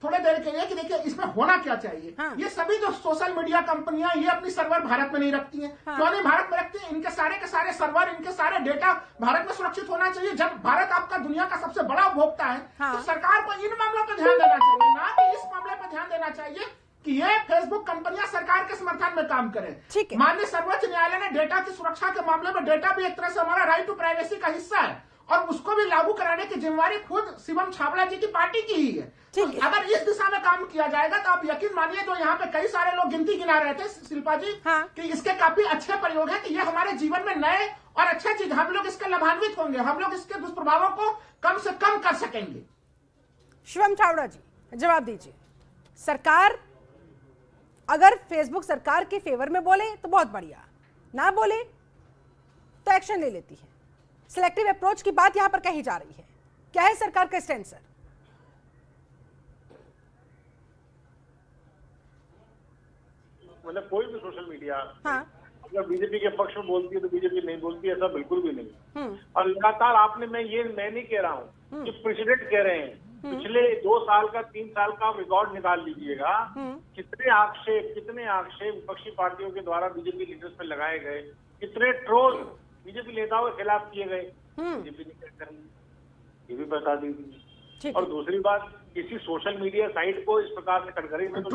थोड़े देर के लिए कि देखिए इसमें होना क्या चाहिए। ये सभी जो सोशल मीडिया कंपनियां ये अपनी सर्वर भारत में नहीं रखती हैं। क्यों नहीं भारत में रखती हैं? इनके सारे सर्वर, इनके सारे डेटा भारत में सुरक्षित होना चाहिए। जब भारत आपका दुनिया का सबसे बड़ा उपभोक्ता है तो सरकार को इन मामलों पर ध्यान देना चाहिए, ना कि इस मामले पर ध्यान देना चाहिए कि ये फेसबुक कंपनियां सरकार के समर्थन में काम करें। माननीय सर्वोच्च न्यायालय ने डेटा की सुरक्षा के मामले में, डेटा भी एक तरह से हमारा राइट टू प्राइवेसी का हिस्सा है और उसको भी लागू कराने की जिम्मेवारी खुद शिवम छाबड़ा जी की पार्टी की ही है। तो अगर इस दिशा में काम किया जाएगा तो आप यकीन मानिए, जो यहाँ पे कई सारे लोग गिनती गिना रहे थे शिल्पा जी कि इसके काफी अच्छे प्रयोग है कि ये हमारे जीवन में नए और अच्छे चीज, हम लोग इसके लाभान्वित होंगे, हम लोग इसके दुष्प्रभावों को कम से कम कर सकेंगे। शिवम छाबड़ा जी जवाब दीजिए, सरकार अगर फेसबुक सरकार के फेवर में बोले तो बहुत बढ़िया, ना बोले तो एक्शन ले लेती है। सिलेक्टिव अप्रोच की बात यहां पर कही जा रही है, क्या है सरकार का स्टैंड सर? मतलब कोई भी सोशल मीडिया अगर बीजेपी के पक्ष में बोलती है तो बीजेपी नहीं बोलती, ऐसा बिल्कुल भी नहीं। और लगातार आपने, मैं नहीं कह रहा हूँ कि प्रेसिडेंट कह रहे हैं, पिछले 2 साल का 3 साल का रिकॉर्ड निकाल लीजिएगा, कितने आक्षेप विपक्षी पार्टियों के द्वारा बीजेपी लीडर्स पर लगाए गए, कितने ट्रोल बीजेपी नेताओं के खिलाफ किए गए, बीजेपी ने क्या कर, ये भी बता दीजिए। और दूसरी बात, किसी सोशल मीडिया साइट को इस प्रकार से कटघरे में तो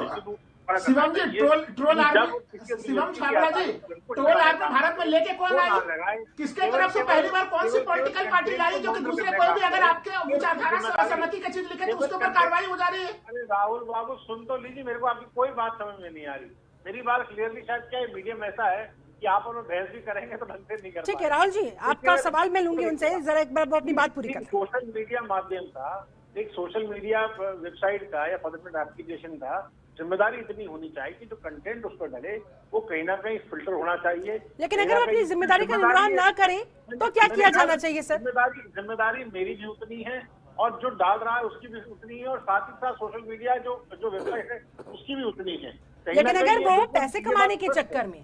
शिवम जी, ट्रोल आर्मी, शिवम छाबड़ा जी, ट्रोल आर्मी भारत में लेके कौन आए? किसके तरफ से पहली बार कौन सी पॉलिटिकल पार्टी लाई जो कि दूसरे कोई भी अगर आपके विचारधारा से असहमति की चीज लिखे तो उसके ऊपर कार्रवाई हो जा रही है? अरे राहुल बाबू सुन तो लीजिए, मेरे को आपकी कोई बात समझ में नहीं आ रही। मेरी बात क्लियरली, शायद क्या मीडियम ऐसा है कि आप उन्हें बहस भी करेंगे तो ढंग से नहीं कर पाएंगे। ठीक है राहुल जी, आपका सवाल मैं लूंगी उनसे, जरा एक बार वो अपनी बात पूरी करें। सोशल मीडिया माध्यम का, एक सोशल मीडिया वेबसाइट का या फॉर्मेट एप्लीकेशन का जिम्मेदारी इतनी होनी चाहिए कि जो कंटेंट उस पर डले वो कहीं ना कहीं फिल्टर होना चाहिए। लेकिन अगर अपनी जिम्मेदारी का निर्वहन ना करे तो क्या किया जाना चाहिए सर? जिम्मेदारी मेरी भी उतनी है और जो डाल रहा है उसकी भी उतनी है, और साथ ही साथ सोशल मीडिया जो वेबसाइट है उसकी भी उतनी है। लेकिन अगर वो पैसे कमाने के चक्कर में,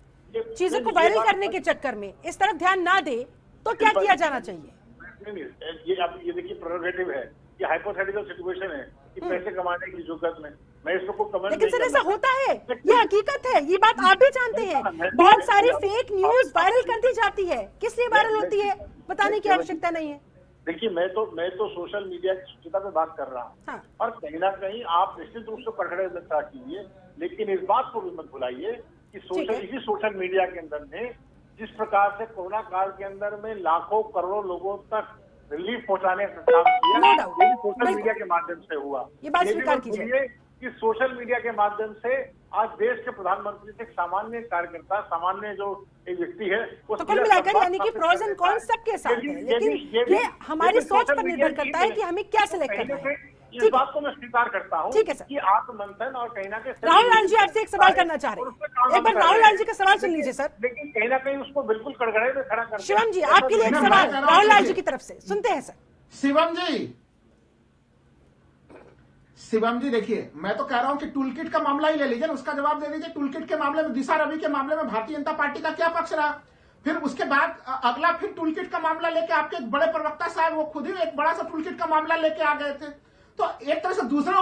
चीजों को वायरल करने के चक्कर में इस तरफ ध्यान ना दे तो क्या किया जाना चाहिए? ये देखिए, प्रेरोगेटिव है, ये हाइपोथेटिकल सिचुएशन है कि पैसे कमाने की जरूरत में मैं इसको कमेंट, लेकिन सर ऐसा होता है, ये हकीकत है, ये बात आप भी जानते हैं। बहुत सारी फेक न्यूज वायरल कर दी जाती है, किस लिए वायरल होती है बताने की आवश्यकता नहीं है। देखिए, मैं तो सोशल मीडिया की शुचिता पे बात कर रहा हूँ और कहीं ना कहीं आप निश्चित रूप से कड़खड़े रक्षा कीजिए, लेकिन इस बात को भी मत भुलाइए कि इसी सोशल मीडिया के अंदर ने जिस प्रकार से कोरोना काल के अंदर में लाखों करोड़ों लोगों तक रिलीफ पहुंचाने का काम किया, ये सोशल मीडिया के माध्यम से हुआ। ये बात स्वीकार कीजिए कि सोशल मीडिया के माध्यम से आज देश के प्रधानमंत्री से एक सामान्य कार्यकर्ता, सामान्य जो एक व्यक्ति है, तो कुल मिलाकर यानी कि प्रोज एंड कॉन्स सबके साथ है, लेकिन ये हमारी सोच पर निर्भर करता है कि हमें क्या सिलेक्ट करना है। इस बात को मैं स्वीकार करता हूँ कि आत्ममंथन और कहीं ना कहीं राहुल लाल जी आपसे एक सवाल करना चाह रहे हैं, एक बार राहुल लाल जी का सवाल सुन लीजिए सर। लेकिन कहीं ना कहीं उसको बिल्कुल कड़घड़े में खड़ा कर। शिवम जी आपके लिए एक सवाल राहुल लाल जी की तरफ से, सुनते हैं सर। शिवम जी देखिए, मैं तो कह रहा हूं कि टूलकिट का मामला ही ले लीजिए, उसका जवाब दे दीजिए। टूलकिट के मामले में, दिशा रवि के मामले में भारतीय जनता पार्टी का क्या पक्ष रहा? फिर उसके बाद अगला फिर टूलकिट का मामला लेके आपके एक बड़े प्रवक्ता साहब वो खुद ही एक बड़ा सा टूलकिट का मामला लेके आ गए थे। तो एक तरह से दूसरे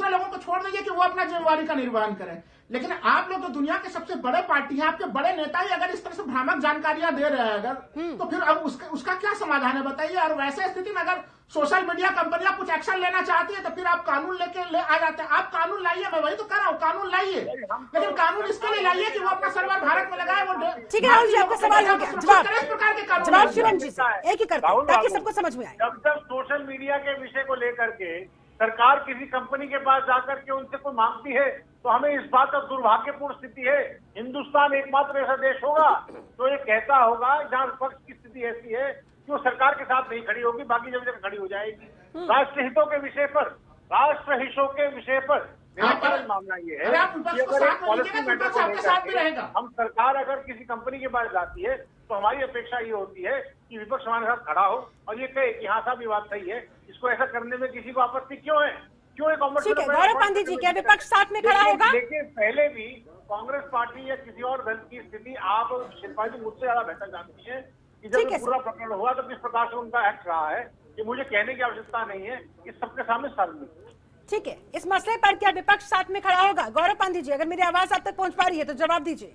लोगों को छोड़ दीजिए कि वो अपना जिम्मेवारी का निर्वहन करें। लेकिन आप लोग तो दुनिया के सबसे बड़े पार्टी हैं, आपके बड़े नेता ही अगर इस तरह से भ्रामक जानकारियां दे रहे हैं अगर, तो फिर अब उसका क्या समाधान है बताइए। और वैसे स्थिति में अगर सोशल मीडिया कंपनियां कुछ एक्शन लेना चाहती है तो फिर आप कानून लेके आ जाते हैं। आप कानून लाइए, मैं वही तो कह रहा हूँ, कानून लाइए, लेकिन कानून इसके लिए लाइए कि वो अपना सर्वर भारत में लगाए। वो ठीक है राहुल जी, आपका सवाल हो गया। इस प्रकार के कानून जवाब शिवम जी से एक ही करते हैं ताकि सबको समझ में आए। जब सोशल मीडिया के विषय को लेकर के सरकार किसी कंपनी के पास जाकर के उनसे कोई मांगती है तो हमें इस बात का दुर्भाग्यपूर्ण स्थिति है। हिंदुस्तान एकमात्र ऐसा देश होगा तो ये कहता होगा जहां विपक्ष की स्थिति ऐसी है कि वो सरकार के साथ नहीं खड़ी होगी, बाकी जगह खड़ी हो जाएगी। राष्ट्र हितों के विषय पर, राष्ट्र हितों के विषय पर मेरा केवल मामला ये है कि अगर एक पॉलिसी मैटर को लेकर हम सरकार अगर किसी कंपनी के पास जाती है तो हमारी अपेक्षा ये होती है कि विपक्ष हमारे साथ खड़ा हो और ये कहे कि हाँ साहब ये बात सही है, इसको ऐसा करने में किसी को आपत्ति क्यों है, क्यों है कांग्रेस। ठीक है, गौरव पांडे जी, क्या विपक्ष साथ में खड़ा होगा? लेकिन पहले भी कांग्रेस पार्टी या किसी और दल की स्थिति आप शिल्पा जी मुझसे ज्यादा बेहतर जानती है कि जब पूरा प्रकरण हुआ तो किस प्रकार से उनका एक्ट रहा है, ये मुझे कहने की आवश्यकता नहीं है, इस सबके सामने सार्वजनिक। ठीक है, इस मसले पर क्या विपक्ष साथ में खड़ा होगा? गौरव पांडे जी, अगर मेरी आवाज आप तक पहुंच पा रही है तो जवाब दीजिए।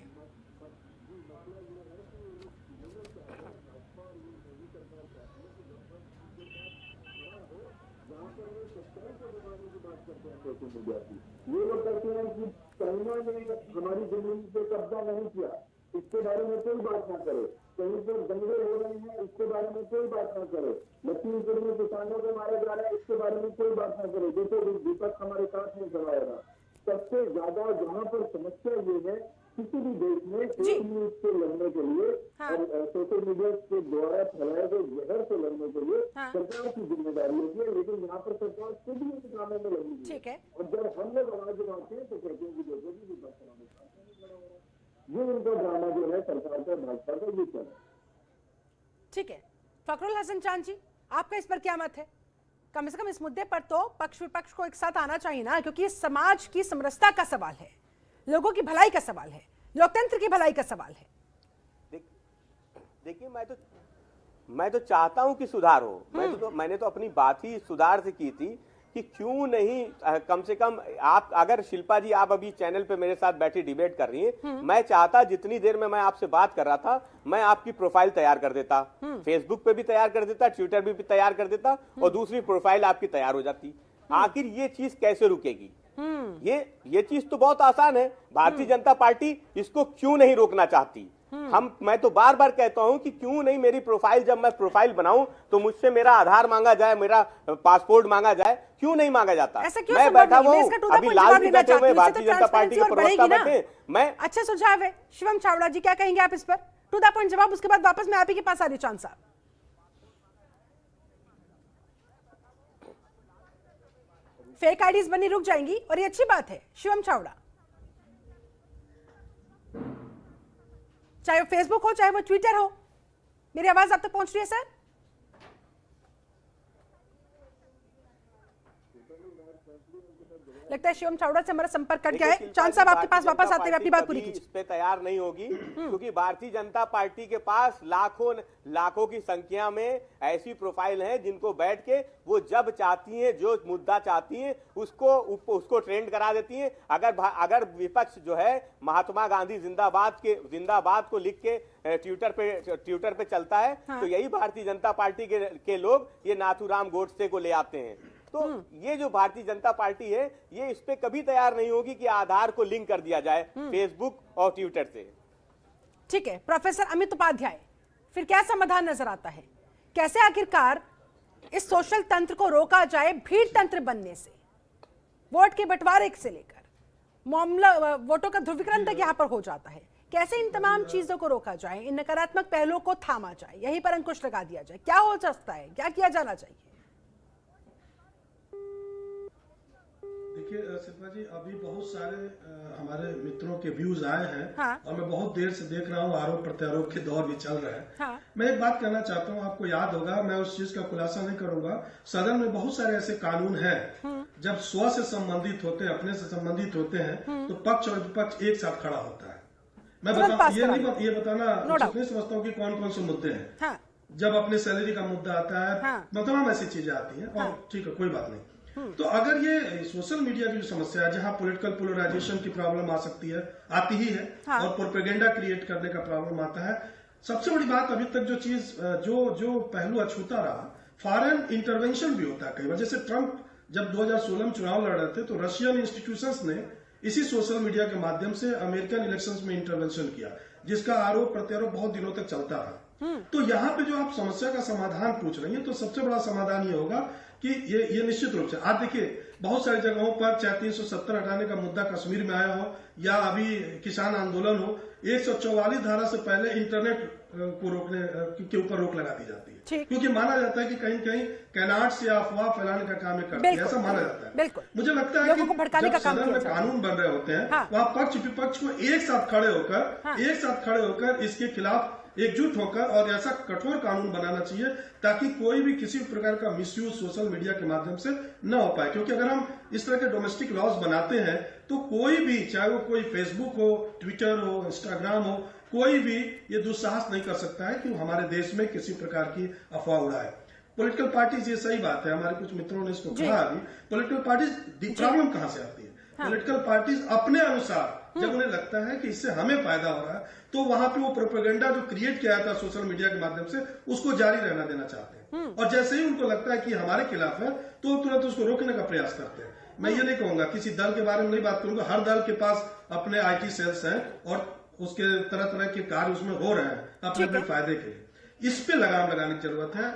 ये लोग कहते हैं कि चाइना ने हमारी जमीन पे कब्जा नहीं किया, इसके बारे में कोई बात ना करे। कहीं पर दंगे हो रहे हैं, इसके बारे में कोई बात ना करे। लखीमपुर में किसानों को मारे जा रहे हैं, इसके बारे में कोई बात ना करे। देखो विपक्ष हमारे साथ नहीं खड़ा होगा। सबसे ज्यादा जहाँ पर समस्या ये है किसी भी देश में फेक न्यूज से लड़ने के लिए और सोशल मीडिया के द्वारा फैलाए गए जहर से लड़ने के लिए सरकार की जिम्मेदारी होती है, लेकिन यहाँ पर सरकार खुद ही इन कामों में लगी है। ठीक है, और जब हम लोग आवाज उठाते हैं तो कहते हैं कि देखो कि विपक्ष हमारे साथ खड़ा हो रहा है। ये उनका ड्रामा जो है सरकार का, भाजपा का, ये चल रहा है। ठीक है, फखरुल हसन चांद जी, आपका इस पर क्या मत है? कम से कम इस मुद्दे पर तो पक्ष विपक्ष को एक साथ आना चाहिए ना, क्योंकि ये समाज की समरसता का सवाल है, लोगों की भलाई का सवाल है, लोकतंत्र की भलाई का सवाल है। देखिए, मैं तो चाहता हूं कि सुधार हो। मैंने तो अपनी बात ही सुधार से की थी कि क्यों नहीं कम से कम आप, अगर शिल्पा जी आप अभी चैनल पे मेरे साथ बैठी डिबेट कर रही हैं, मैं चाहता जितनी देर में मैं आपसे बात कर रहा था मैं आपकी प्रोफाइल तैयार कर देता, फेसबुक पे भी तैयार कर देता, ट्विटर पे भी तैयार कर देता और दूसरी प्रोफाइल आपकी तैयार हो जाती। आखिर ये चीज कैसे रुकेगी? ये चीज तो बहुत आसान है। भारतीय जनता पार्टी इसको क्यों नहीं रोकना चाहती? मैं तो बार बार कहता हूं कि क्यों नहीं मेरी प्रोफाइल, जब मैं प्रोफाइल बनाऊं तो मुझसे मेरा आधार मांगा जाए, मेरा पासपोर्ट मांगा जाए, क्यों नहीं मांगा जाता? मैं बैठा हुआ हूं, अभी लाल जी बैठे हुए भारतीय जनता पार्टी के प्रवक्ता बैठे। मैं अच्छा सुझाव है। शिवम छावड़ा जी, क्या कहेंगे आप इस पर? टू द पॉइंट जवाब, उसके बाद वापस मैं आप ही के पास आ रही हूं। चांद साहब, फेक आईडीज बनी रुक जाएंगी और ये अच्छी बात है। शिवम छावड़ा, चाहे वो फेसबुक हो चाहे वो ट्विटर हो, मेरी आवाज आप तक पहुंच रही है सर? लगता है शिवम छावड़ा से हमारा संपर्क कट गया है। चांद साहब, आपके पास वापस आते हुए अपनी बात पूरी कीजिए। इस पे तैयार नहीं होगी क्योंकि भारतीय जनता पार्टी के पास लाखों की संख्या में ऐसी प्रोफाइल हैं जिनको बैठ के वो जब चाहती हैं, जो मुद्दा चाहती हैं, उसको ट्रेंड करा देती हैं। अगर विपक्ष जो है महात्मा गांधी जिंदाबाद को लिख के ट्विटर पे चलता है तो यही भारतीय जनता पार्टी के लोग ये नाथूराम गोडसे को ले आते हैं। तो ये जो भारतीय जनता पार्टी है ये इस पे कभी तैयार नहीं होगी कि आधार को लिंक कर दिया जाए फेसबुक और ट्विटर से। ठीक है, प्रोफेसर अमित उपाध्याय, फिर क्या समाधान नजर आता है? कैसे आखिरकार इस सोशल तंत्र को रोका जाए भीड़ तंत्र बनने से? वोट के बंटवारे से लेकर मामला वोटों का ध्रुवीकरण तक यहाँ पर हो जाता है। कैसे इन तमाम चीजों को रोका जाए, इन नकारात्मक पहलुओं को थामा जाए, यहीं पर अंकुश लगा दिया जाए? क्या हो सकता है, क्या किया जाना चाहिए? देखिए शिल्पा जी, अभी बहुत सारे हमारे मित्रों के व्यूज आए हैं और मैं बहुत देर से देख रहा हूँ, आरोप प्रत्यारोप के दौर भी चल रहे हैं। मैं एक बात कहना चाहता हूँ, आपको याद होगा, मैं उस चीज का खुलासा नहीं करूंगा, सदन में बहुत सारे ऐसे कानून हैं जब स्व से संबंधित होते हैं, अपने से संबंधित होते हैं तो पक्ष और विपक्ष एक साथ खड़ा होता है। मैं ये बताना नहीं समझता हूँ कि कौन कौन से मुद्दे हैं। जब अपने सैलरी का मुद्दा आता है, तमाम ऐसी चीजें आती हैं और ठीक है, कोई बात नहीं। तो अगर ये सोशल मीडिया की जो समस्या है, जहां पॉलिटिकल पोलराइजेशन की प्रॉब्लम आ सकती है, आती ही है, और प्रोपेगेंडा क्रिएट करने का प्रॉब्लम आता है। सबसे बड़ी बात अभी तक जो चीज जो पहलू अछूता रहा, फॉरेन इंटरवेंशन भी होता है कई बार। जैसे ट्रंप जब 2016 में चुनाव लड़ रहे थे तो रशियन इंस्टीट्यूशंस ने इसी सोशल मीडिया के माध्यम से अमेरिकन इलेक्शंस में इंटरवेंशन किया, जिसका आरोप प्रत्यारोप बहुत दिनों तक चलता रहा। तो यहाँ पे जो आप समस्या का समाधान पूछ रही हैं, तो सबसे बड़ा समाधान ये होगा कि ये निश्चित रूप से आज देखिए बहुत सारी जगहों पर चाहे 370 हटाने का मुद्दा कश्मीर में आया हो या अभी किसान आंदोलन हो, 144 धारा से पहले इंटरनेट को रोकने के ऊपर रोक लगा दी जाती है, क्योंकि माना जाता है कि कहीं कहीं कैनाट्स या अफवाह फैलाने का काम करती है, ऐसा माना जाता है। मुझे लगता है कि जब सदन में कानून बन रहे होते हैं, वहाँ पक्ष विपक्ष को एक साथ खड़े होकर इसके खिलाफ एकजुट होकर और ऐसा कठोर कानून बनाना चाहिए ताकि कोई भी किसी प्रकार का मिसयूज सोशल मीडिया के माध्यम से न हो पाए। क्योंकि अगर हम इस तरह के डोमेस्टिक लॉज बनाते हैं तो कोई भी, चाहे वो कोई फेसबुक हो, ट्विटर हो, इंस्टाग्राम हो, कोई भी ये दुस्साहस नहीं कर सकता है कि वो हमारे देश में किसी प्रकार की अफवाह उड़ाए। पॉलिटिकल पार्टीज, ये सही बात है, हमारे कुछ मित्रों ने इसको कहा अभी, पॉलिटिकल पार्टीज प्रॉब्लम कहां से आती है? पॉलिटिकल पार्टीज अपने अनुसार जब उन्हें लगता है कि इससे हमें फायदा हो रहा है तो वहां पे वो प्रोपेगेंडा जो क्रिएट किया था सोशल मीडिया के माध्यम से उसको जारी रहना देना चाहते हैं, और जैसे ही उनको लगता है कि हमारे खिलाफ है तो तुरंत उसको रोकने का प्रयास करते हैं। मैं ये नहीं कहूंगा, किसी दल के बारे में नहीं बात करूंगा, हर दल के पास अपने आईटी सेल्स हैं और उसके तरह तरह के कार्य उसमें हो रहे हैं अपने अपने फायदे के लिए। इस पे लगाम लगाने की जरूरत है,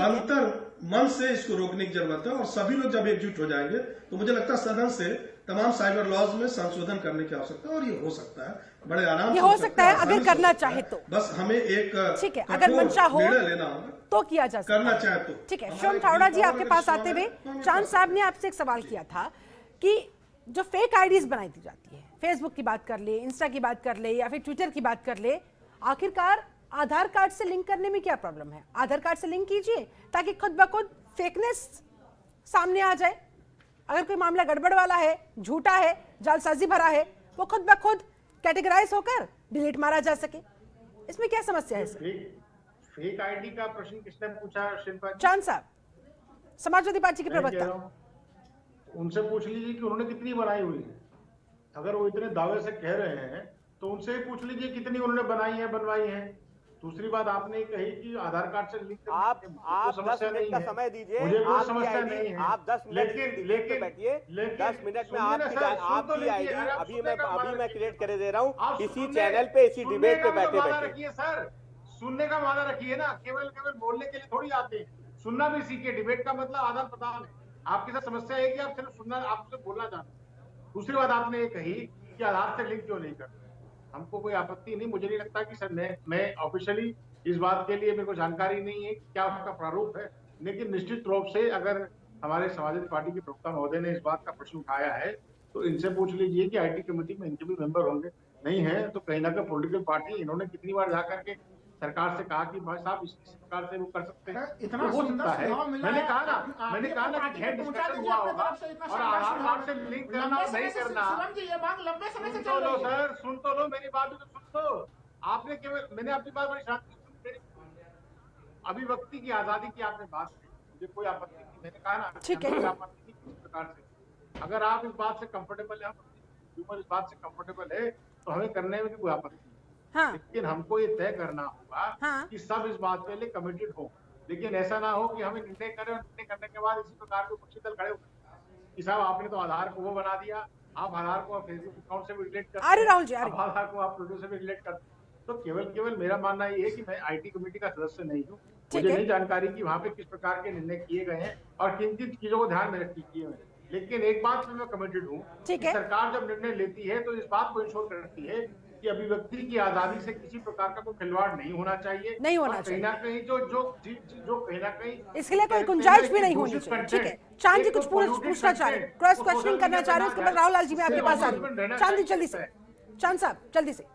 अंतर मन से इसको रोकने की जरूरत है, और सभी लोग जब एकजुट हो जाएंगे तो मुझे लगता है सदन से तमाम साइबर लॉज में संशोधन करने की आवश्यकता है, और ये हो सकता है बड़े आराम से, हो सकता है अगर करना चाहे तो। बस हमें एक ठीक है, अगर मंशा हो निर्णय लेना होगा तो किया जा सकता है, करना चाहे तो। ठीक है, शोम थावड़ा जी आपके पास आते हुए चांद साहब ने आपसे एक सवाल किया था कि जो फेक आईडीज बनाई दी जाती है, फेसबुक की बात कर ले, इंस्टा की बात कर ले या फिर ट्विटर की बात कर ले, आखिरकार आधार कार्ड से लिंक करने में क्या प्रॉब्लम है? आधार कार्ड से लिंक कीजिए ताकि खुद ब खुद फेकनेस सामने आ जाए। अगर कोई मामला गड़बड़ वाला है, झूठा है, जालसाजी भरा है, वो खुद ब खुद कैटेगराइज होकर डिलीट मारा जा सके। इसमें क्या समस्या है सर? फेक आईडी का प्रश्न किसने पूछा शिल्पा? चांद साहब, समाजवादी पार्टी के प्रवक्ता। उनसे पूछ लीजिए कि उन्होंने कितनी बनाई हुई है। अगर वो इतने दावे से कह रहे हैं तो उनसे पूछ लीजिए कितनी उन्होंने बनाई है, बनवाई है। दूसरी बात आपने कही कि आधार कार्ड से लिंक आप 10 मिनट का समय दीजिए, मुझे कोई समस्या नहीं है। आप 10 मिनट लेके बैठिए, 10 मिनट में आपकी आईडी अभी मैं क्रिएट कर दे रहा हूँ इसी चैनल पे, इसी डिबेट पे बैठे बैठे। सर सुनने का वादा रखिए ना, केवल बोलने के लिए थोड़ी आते हैं, सुनना भी सीखिए। डिबेट का मतलब आदान प्रदान है। आपके साथ समस्या है कि आप सिर्फ सुनना, आपसे बोलना चाहते। दूसरी बात आपने ये कही कि आधार से लिंक क्यों नहीं करते। हमको कोई आपत्ति नहीं, मुझे नहीं लगता कि सर मैं ऑफिशियली इस बात के लिए मेरे को जानकारी नहीं है क्या उसका प्रारूप है, लेकिन निश्चित रूप से अगर हमारे समाजवादी पार्टी के प्रवक्ता महोदय ने इस बात का प्रश्न उठाया है तो इनसे पूछ लीजिए कि आईटी कमेटी में इनके भी मेंबर होंगे। नहीं है तो कहीं ना कहीं पॉलिटिकल पार्टी, इन्होंने कितनी बार जाकर के सरकार से कहा कि भाई साहब इस प्रकार से वो कर सकते हैं, इतना हो सकता है। मैंने कहा ना कि हेड डिस्कशन हुआ होगा और आधार कार्ड से लिंक करना नहीं करना। सुन तो लो सर, सुन तो लो, मेरी बात भी तो सुन लो। आपने केवल, मैंने आपकी बात बड़ी शांति से सुनी, अभिव्यक्ति की आजादी की आपने बात की, मुझे कोई आपत्ति नहीं। मैंने कहा ना ठीक है, आपत्ति नहीं किस प्रकार से। अगर आप इस बात से कंफर्टेबल है, इस बात से कंफर्टेबल है तो हमें करने में कोई आपत्ति। हाँ। लेकिन हमको ये तय करना होगा कि सब इस बात पे कमिटेड हो। लेकिन ऐसा ना हो कि हमें निर्णय करें और निर्णय करने के बाद इसी प्रकार के विपक्षी दल खड़े हो कि साहब आपने तो आधार को वो बना दिया, आप आधार को फेसबुक अकाउंट से भी रिलेट करते हैं, राहुल जी आधार को आप ट्विटर से भी रिलेट करते हैं। तो केवल मेरा मानना ये है कि मैं आईटी कमेटी का सदस्य नहीं हूँ, मुझे नहीं जानकारी कि वहाँ पे किस प्रकार के निर्णय किए गए हैं और किन किन चीजों को ध्यान में रख के किए गए। लेकिन एक बात में मैं कमिटेड हूँ, सरकार जब निर्णय लेती है तो इस बात को इंश्योर करती है कि अभिव्यक्ति की आजादी से किसी प्रकार का कोई खिलवाड़ नहीं होना चाहिए, नहीं होना चाहिए। कहीं ना कहीं जो कहीं ना कहीं इसके लिए कोई गुंजाइश भी नहीं होनी चाहिए। ठीक है, चांद जी कुछ पूछना चाह रहे हैं, क्रॉस क्वेश्चनिंग करना चाह रहे हैं, उसके बाद राहुल लाल जी मैं आपके पास आ रही हूँ। चांद जी जल्दी से, चांद साहब जल्दी से।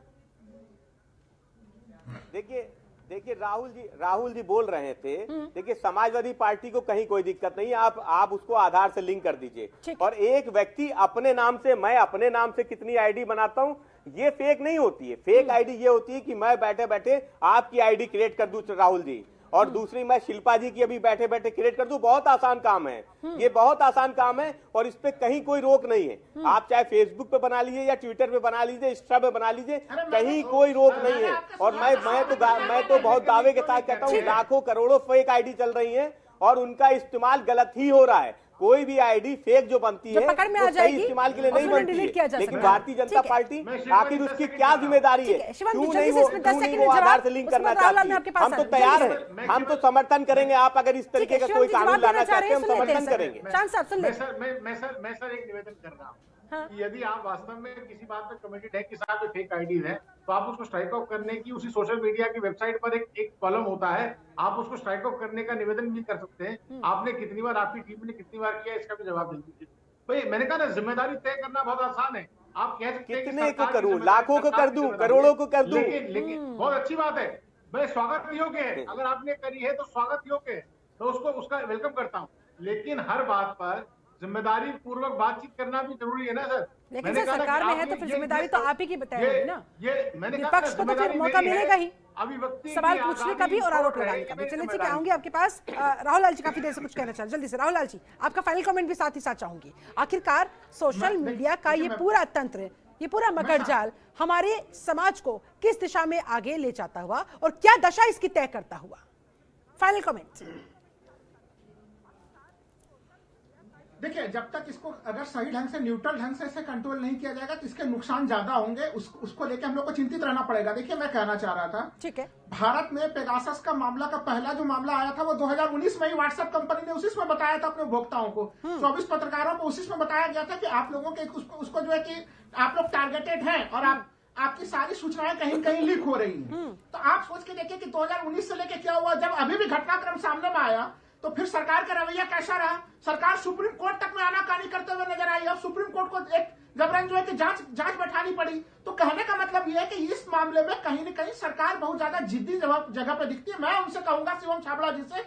देखिए राहुल जी बोल रहे थे, देखिए समाजवादी पार्टी को कहीं कोई दिक्कत नहीं है, आप उसको आधार से लिंक कर दीजिए। और एक व्यक्ति अपने नाम से, मैं अपने नाम से कितनी आईडी बनाता हूं, ये फेक नहीं होती है। फेक आईडी ये होती है कि मैं बैठे बैठे आपकी आईडी क्रिएट कर दूं राहुल जी, और दूसरी मैं शिल्पा जी की अभी बैठे बैठे क्रिएट कर दूं, बहुत आसान काम है, ये बहुत आसान काम है और इस पे कहीं कोई रोक नहीं है। आप चाहे फेसबुक पे बना लीजिए या ट्विटर पे बना लीजिए, इंस्टा पे बना लीजिए, कहीं कोई रोक नहीं है। और मैं तो बहुत दावे के साथ कहता हूँ लाखों करोड़ों फेक आईडी चल रही है और उनका इस्तेमाल गलत ही हो रहा है। कोई भी आईडी फेक जो बनती है वो सही इस्तेमाल के लिए नहीं बनती है। लेकिन भारतीय जनता पार्टी आखिर उसकी क्या जिम्मेदारी है, क्यों नहीं वो आधार से लिंक करना चाहती है? हम तो तैयार हैं, हम तो समर्थन करेंगे। आप अगर इस तरीके का कोई कानून लाना चाहते हैं हम समर्थन करेंगे। मैं सर एक निवेदन कर रहा हूँ कि यदि आप वास्तव में किसी बात पर कमिटेड है कि साहब फेक आईडीज है, तो आप उसको स्ट्राइक आउट करने की उसी सोशल मीडिया की वेबसाइट पर एक कॉलम होता है, आप उसको स्ट्राइक आउट करने का निवेदन भी कर सकते हैं। आपने कितनी बार, आपकी टीम ने कितनी बार किया, इसका भी जवाब दे दीजिए। भाई मैंने कहा ना, जिम्मेदारी तय करना बहुत आसान है। आप कह सकते हैं कितने को करूं, लाखों को कर दूं, करोड़ों को कर दूं, लेकिन बहुत अच्छी बात है, मैं स्वागत योग्य है। अगर आपने करी है तो स्वागत योग्य है, तो उसको उसका वेलकम करता हूँ। लेकिन हर बात पर जिम्मेदारी पूर्वक बातचीत करना भी जरूरी है ना सर। लेकिन सर सरकार में है तो फिर जिम्मेदारी तो आप ही की बताएंगे ना, विपक्ष को तो फिर मौका मिलेगा ही सवाल पूछने का भी और आरोप लगाने का भी। चलिए ठीक है, आऊंगी आपके पास। राहुल लाल जी काफी देर से कुछ कहना चाह रहे, जल्दी से राहुल लाल जी आपका फाइनल कमेंट भी साथ ही साथ चाहूंगी। आखिरकार सोशल मीडिया का ये पूरा तंत्र, ये पूरा मकड़जाल हमारे समाज को किस दिशा में आगे ले जाता हुआ और क्या दशा इसकी तय करता हुआ, फाइनल कमेंट। देखिए, जब तक इसको अगर सही ढंग से, न्यूट्रल ढंग से इसे कंट्रोल नहीं किया जाएगा तो इसके नुकसान ज्यादा होंगे। उसको लेकर हम लोग को चिंतित रहना पड़ेगा। देखिए, मैं कहना चाह रहा था, ठीक है, भारत में पेगासस का मामला का पहला जो मामला आया था वो 2019 में ही व्हाट्सएप कंपनी ने उसी में बताया था अपने उपभोक्ताओं को, 24 पत्रकारों को उसी में बताया गया था कि आप लोगों के उसको जो है कि आप लोग टारगेटेड हैं और आपकी सारी सूचनाएं कहीं कहीं लीक हो रही हैं। तो आप सोच के देखिए कि 2019 से लेकर क्या हुआ। जब अभी भी घटनाक्रम सामने में आया तो फिर सरकार का रवैया कैसा रहा। सरकार सुप्रीम कोर्ट तक में आनाकानी करते हुए नजर आई। अब सुप्रीम कोर्ट को एक जबरन जो है कि जांच बैठानी पड़ी। तो कहने का मतलब यह है कि इस मामले में कहीं न कहीं सरकार बहुत ज्यादा जिद्दी जगह पे दिखती है। मैं उनसे कहूंगा, शिवम छाबड़ा जी से,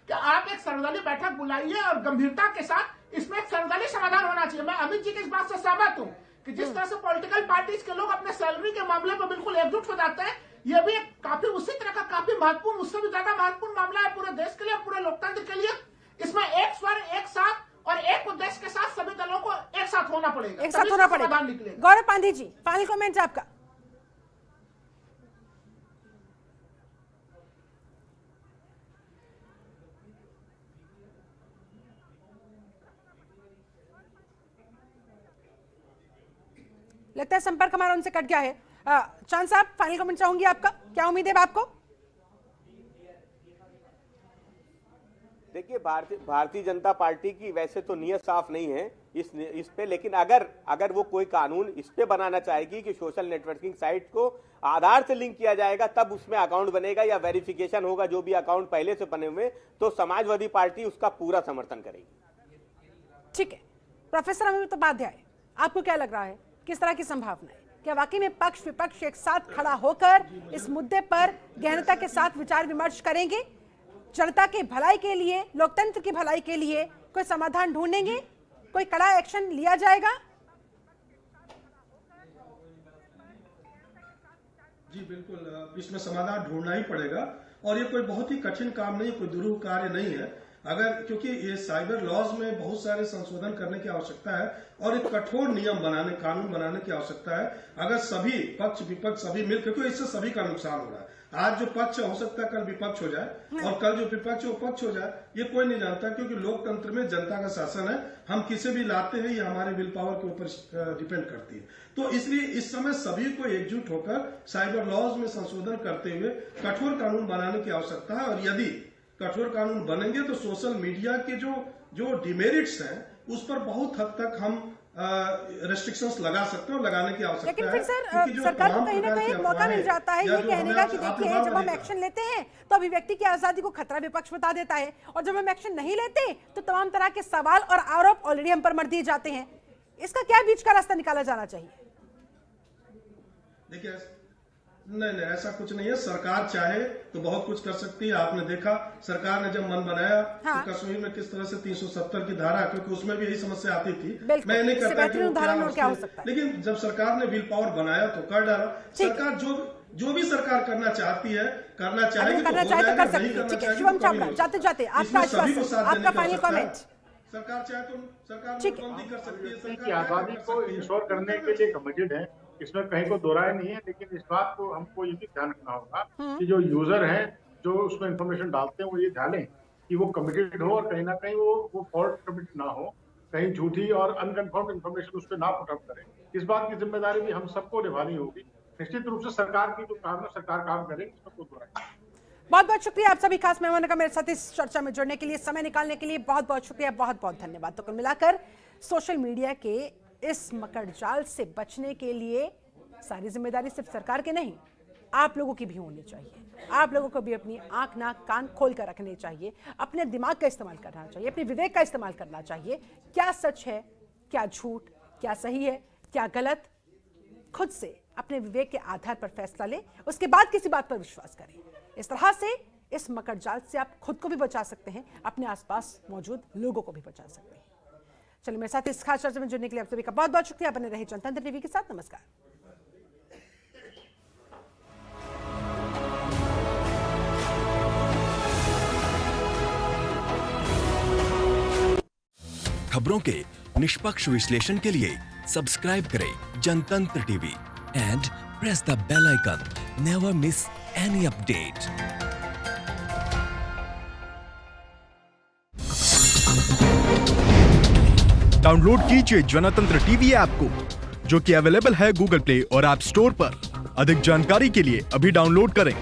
कि आप एक सर्वदलीय बैठक बुलाइए और गंभीरता के साथ इसमें एक सर्वदलीय समाधान होना चाहिए। मैं अमित जी की इस बात से सहमत हूँ कि जिस तरह से पॉलिटिकल पार्टीज के लोग अपने सैलरी के मामले पर बिल्कुल एकजुट हो जाते हैं, ये भी एक काफी उसी तरह का काफी महत्वपूर्ण, उससे भी ज्यादा महत्वपूर्ण मामला है पूरे देश के लिए, पूरे लोकतंत्र के लिए। इसमें एक स्वर, एक साथ और एक उद्देश्य के साथ सभी दलों को एक साथ होना पड़ेगा, एक साथ होना पड़ेगा। गौरव पांडे जी, फाइनल कमेंट आपका। लगता है संपर्क हमारा उनसे कट गया है। चांद साहब, फाइनल कमेंट चाहूंगी आपका, क्या उम्मीद है आपको? देखिए, भारतीय जनता पार्टी की वैसे तो नीयत साफ नहीं है इस पे, लेकिन अगर वो कोई कानून इस पे बनाना चाहेगी कि सोशल नेटवर्किंग साइट को आधार से लिंक किया जाएगा तब उसमें अकाउंट बनेगा या वेरिफिकेशन होगा जो भी अकाउंट पहले से बने हुए, तो समाजवादी पार्टी उसका पूरा समर्थन करेगी। ठीक है, प्रोफेसर अमित उपाध्याय, आपको क्या लग रहा है, किस तरह की संभावना है? क्या वाकई में पक्ष विपक्ष एक साथ खड़ा होकर इस मुद्दे पर गहनता के साथ विचार विमर्श करेंगे? जनता के भलाई के लिए, लोकतंत्र की भलाई के लिए कोई समाधान ढूंढेंगे? कोई कड़ा एक्शन लिया जाएगा? जी बिल्कुल, इसमें समाधान ढूंढना ही पड़ेगा और ये कोई बहुत ही कठिन काम नहीं, कोई दुरूह कार्य नहीं है। क्योंकि ये साइबर लॉज में बहुत सारे संशोधन करने की आवश्यकता है और एक कठोर नियम बनाने, कानून बनाने की आवश्यकता है। अगर सभी पक्ष विपक्ष सभी मिल, क्योंकि इससे सभी का नुकसान हो रहा है। आज जो पक्ष हो सकता है कल विपक्ष हो जाए और कल जो विपक्ष हो पक्ष हो जाए, ये कोई नहीं जानता, क्योंकि लोकतंत्र में जनता का शासन है। हम किसे भी लाते हैं, ये हमारे विल पावर के ऊपर डिपेंड करती है। तो इसलिए इस समय सभी को एकजुट होकर साइबर लॉज में संशोधन करते हुए कठोर कानून बनाने की आवश्यकता है। और यदि कठोर कानून बनेंगे तो सोशल मीडिया के जो डिमेरिट्स हैं उस पर बहुत हद तक हम रेस्ट्रिक्शंस लगा सकते हैं और लगाने की आवश्यकता है। लेकिन फिर सर, सरकार को कहीं ना कहीं एक मौका मिल जाता है ये कहने का कि देखिए, जब हम एक्शन लेते हैं तो अभिव्यक्ति की आजादी को खतरा विपक्ष बता देता है और जब हम एक्शन नहीं लेते तो तमाम तरह के सवाल और आरोप ऑलरेडी हम पर मर दिए जाते हैं। इसका क्या बीच का रास्ता निकाला जाना चाहिए? देखिए, नहीं, ऐसा कुछ नहीं है। सरकार चाहे तो बहुत कुछ कर सकती है। आपने देखा सरकार ने जब मन बनाया तो कश्मीर में किस तरह से 370 की धारा, क्योंकि उसमें भी यही समस्या आती थी। मैं नहीं कहता कि वो क्या हो सकता है, लेकिन जब सरकार ने विल पावर बनाया तो कर डाला। सरकार जो भी सरकार करना चाहती है, करना चाहेगी करना चाहे तो कर सकती है। ठीक है, शिवम चावड़ा, जाते जाते आपका आश्वासन, आपका फाइनल कमेंट। सरकार चाहे तो सरकार ठीक है। नोटबंदी कर सकती है, सरकार की आजादी को इंश्योर करने के लिए कमिटेड है, इसमें कहीं को दो राय नहीं है। लेकिन इस बात को हमको ये भी ध्यान रखना होगा कि जो यूजर हैं, जो उसमें इंफॉर्मेशन डालते हैं, वो ये ध्यान दें कि वो कमिटेड हो और कहीं ना कहीं वो फॉल्ट कमिटेड ना हो, कहीं झूठी और अनकन्फर्म्ड इंफॉर्मेशन उस पर ना पुट अप करें। इस बात की जिम्मेदारी भी हम सबको निभानी होगी। निश्चित रूप से सरकार की जो काम है, सरकार काम करेगी, इसमें कोई दो राय नहीं। बहुत बहुत शुक्रिया आप सभी खास मेहमानों का मेरे साथ इस चर्चा में जुड़ने के लिए, समय निकालने के लिए बहुत बहुत शुक्रिया, बहुत बहुत धन्यवाद। तो कुल मिलाकर सोशल मीडिया के इस मकड़ जाल से बचने के लिए सारी जिम्मेदारी सिर्फ सरकार के नहीं, आप लोगों की भी होनी चाहिए। आप लोगों को भी अपनी आंख नाक कान खोल कर रखने चाहिए, अपने दिमाग का इस्तेमाल करना चाहिए, अपने विवेक का इस्तेमाल करना चाहिए। क्या सच है, क्या झूठ, क्या सही है, क्या गलत, खुद से अपने विवेक के आधार पर फैसला लें, उसके बाद किसी बात पर विश्वास करें। इस तरह से इस मकड़ जाल से आप खुद को भी बचा सकते हैं, अपने आसपास मौजूद लोगों को भी बचा सकते हैं। चलिए, मेरे साथ इस खास चर्चा में जुड़ने के लिए आप सभी का बहुत बहुत शुक्रिया। बने रहे जनतंत्र टीवी के साथ। नमस्कार। खबरों के निष्पक्ष विश्लेषण के लिए सब्सक्राइब करें Jantantra TV and press the bell icon. Never miss any update. Download कीजिए जनतंत्र टीवी ऐप को, जो कि अवेलेबल है गूगल प्ले और ऐप स्टोर पर। अधिक जानकारी के लिए अभी डाउनलोड करें।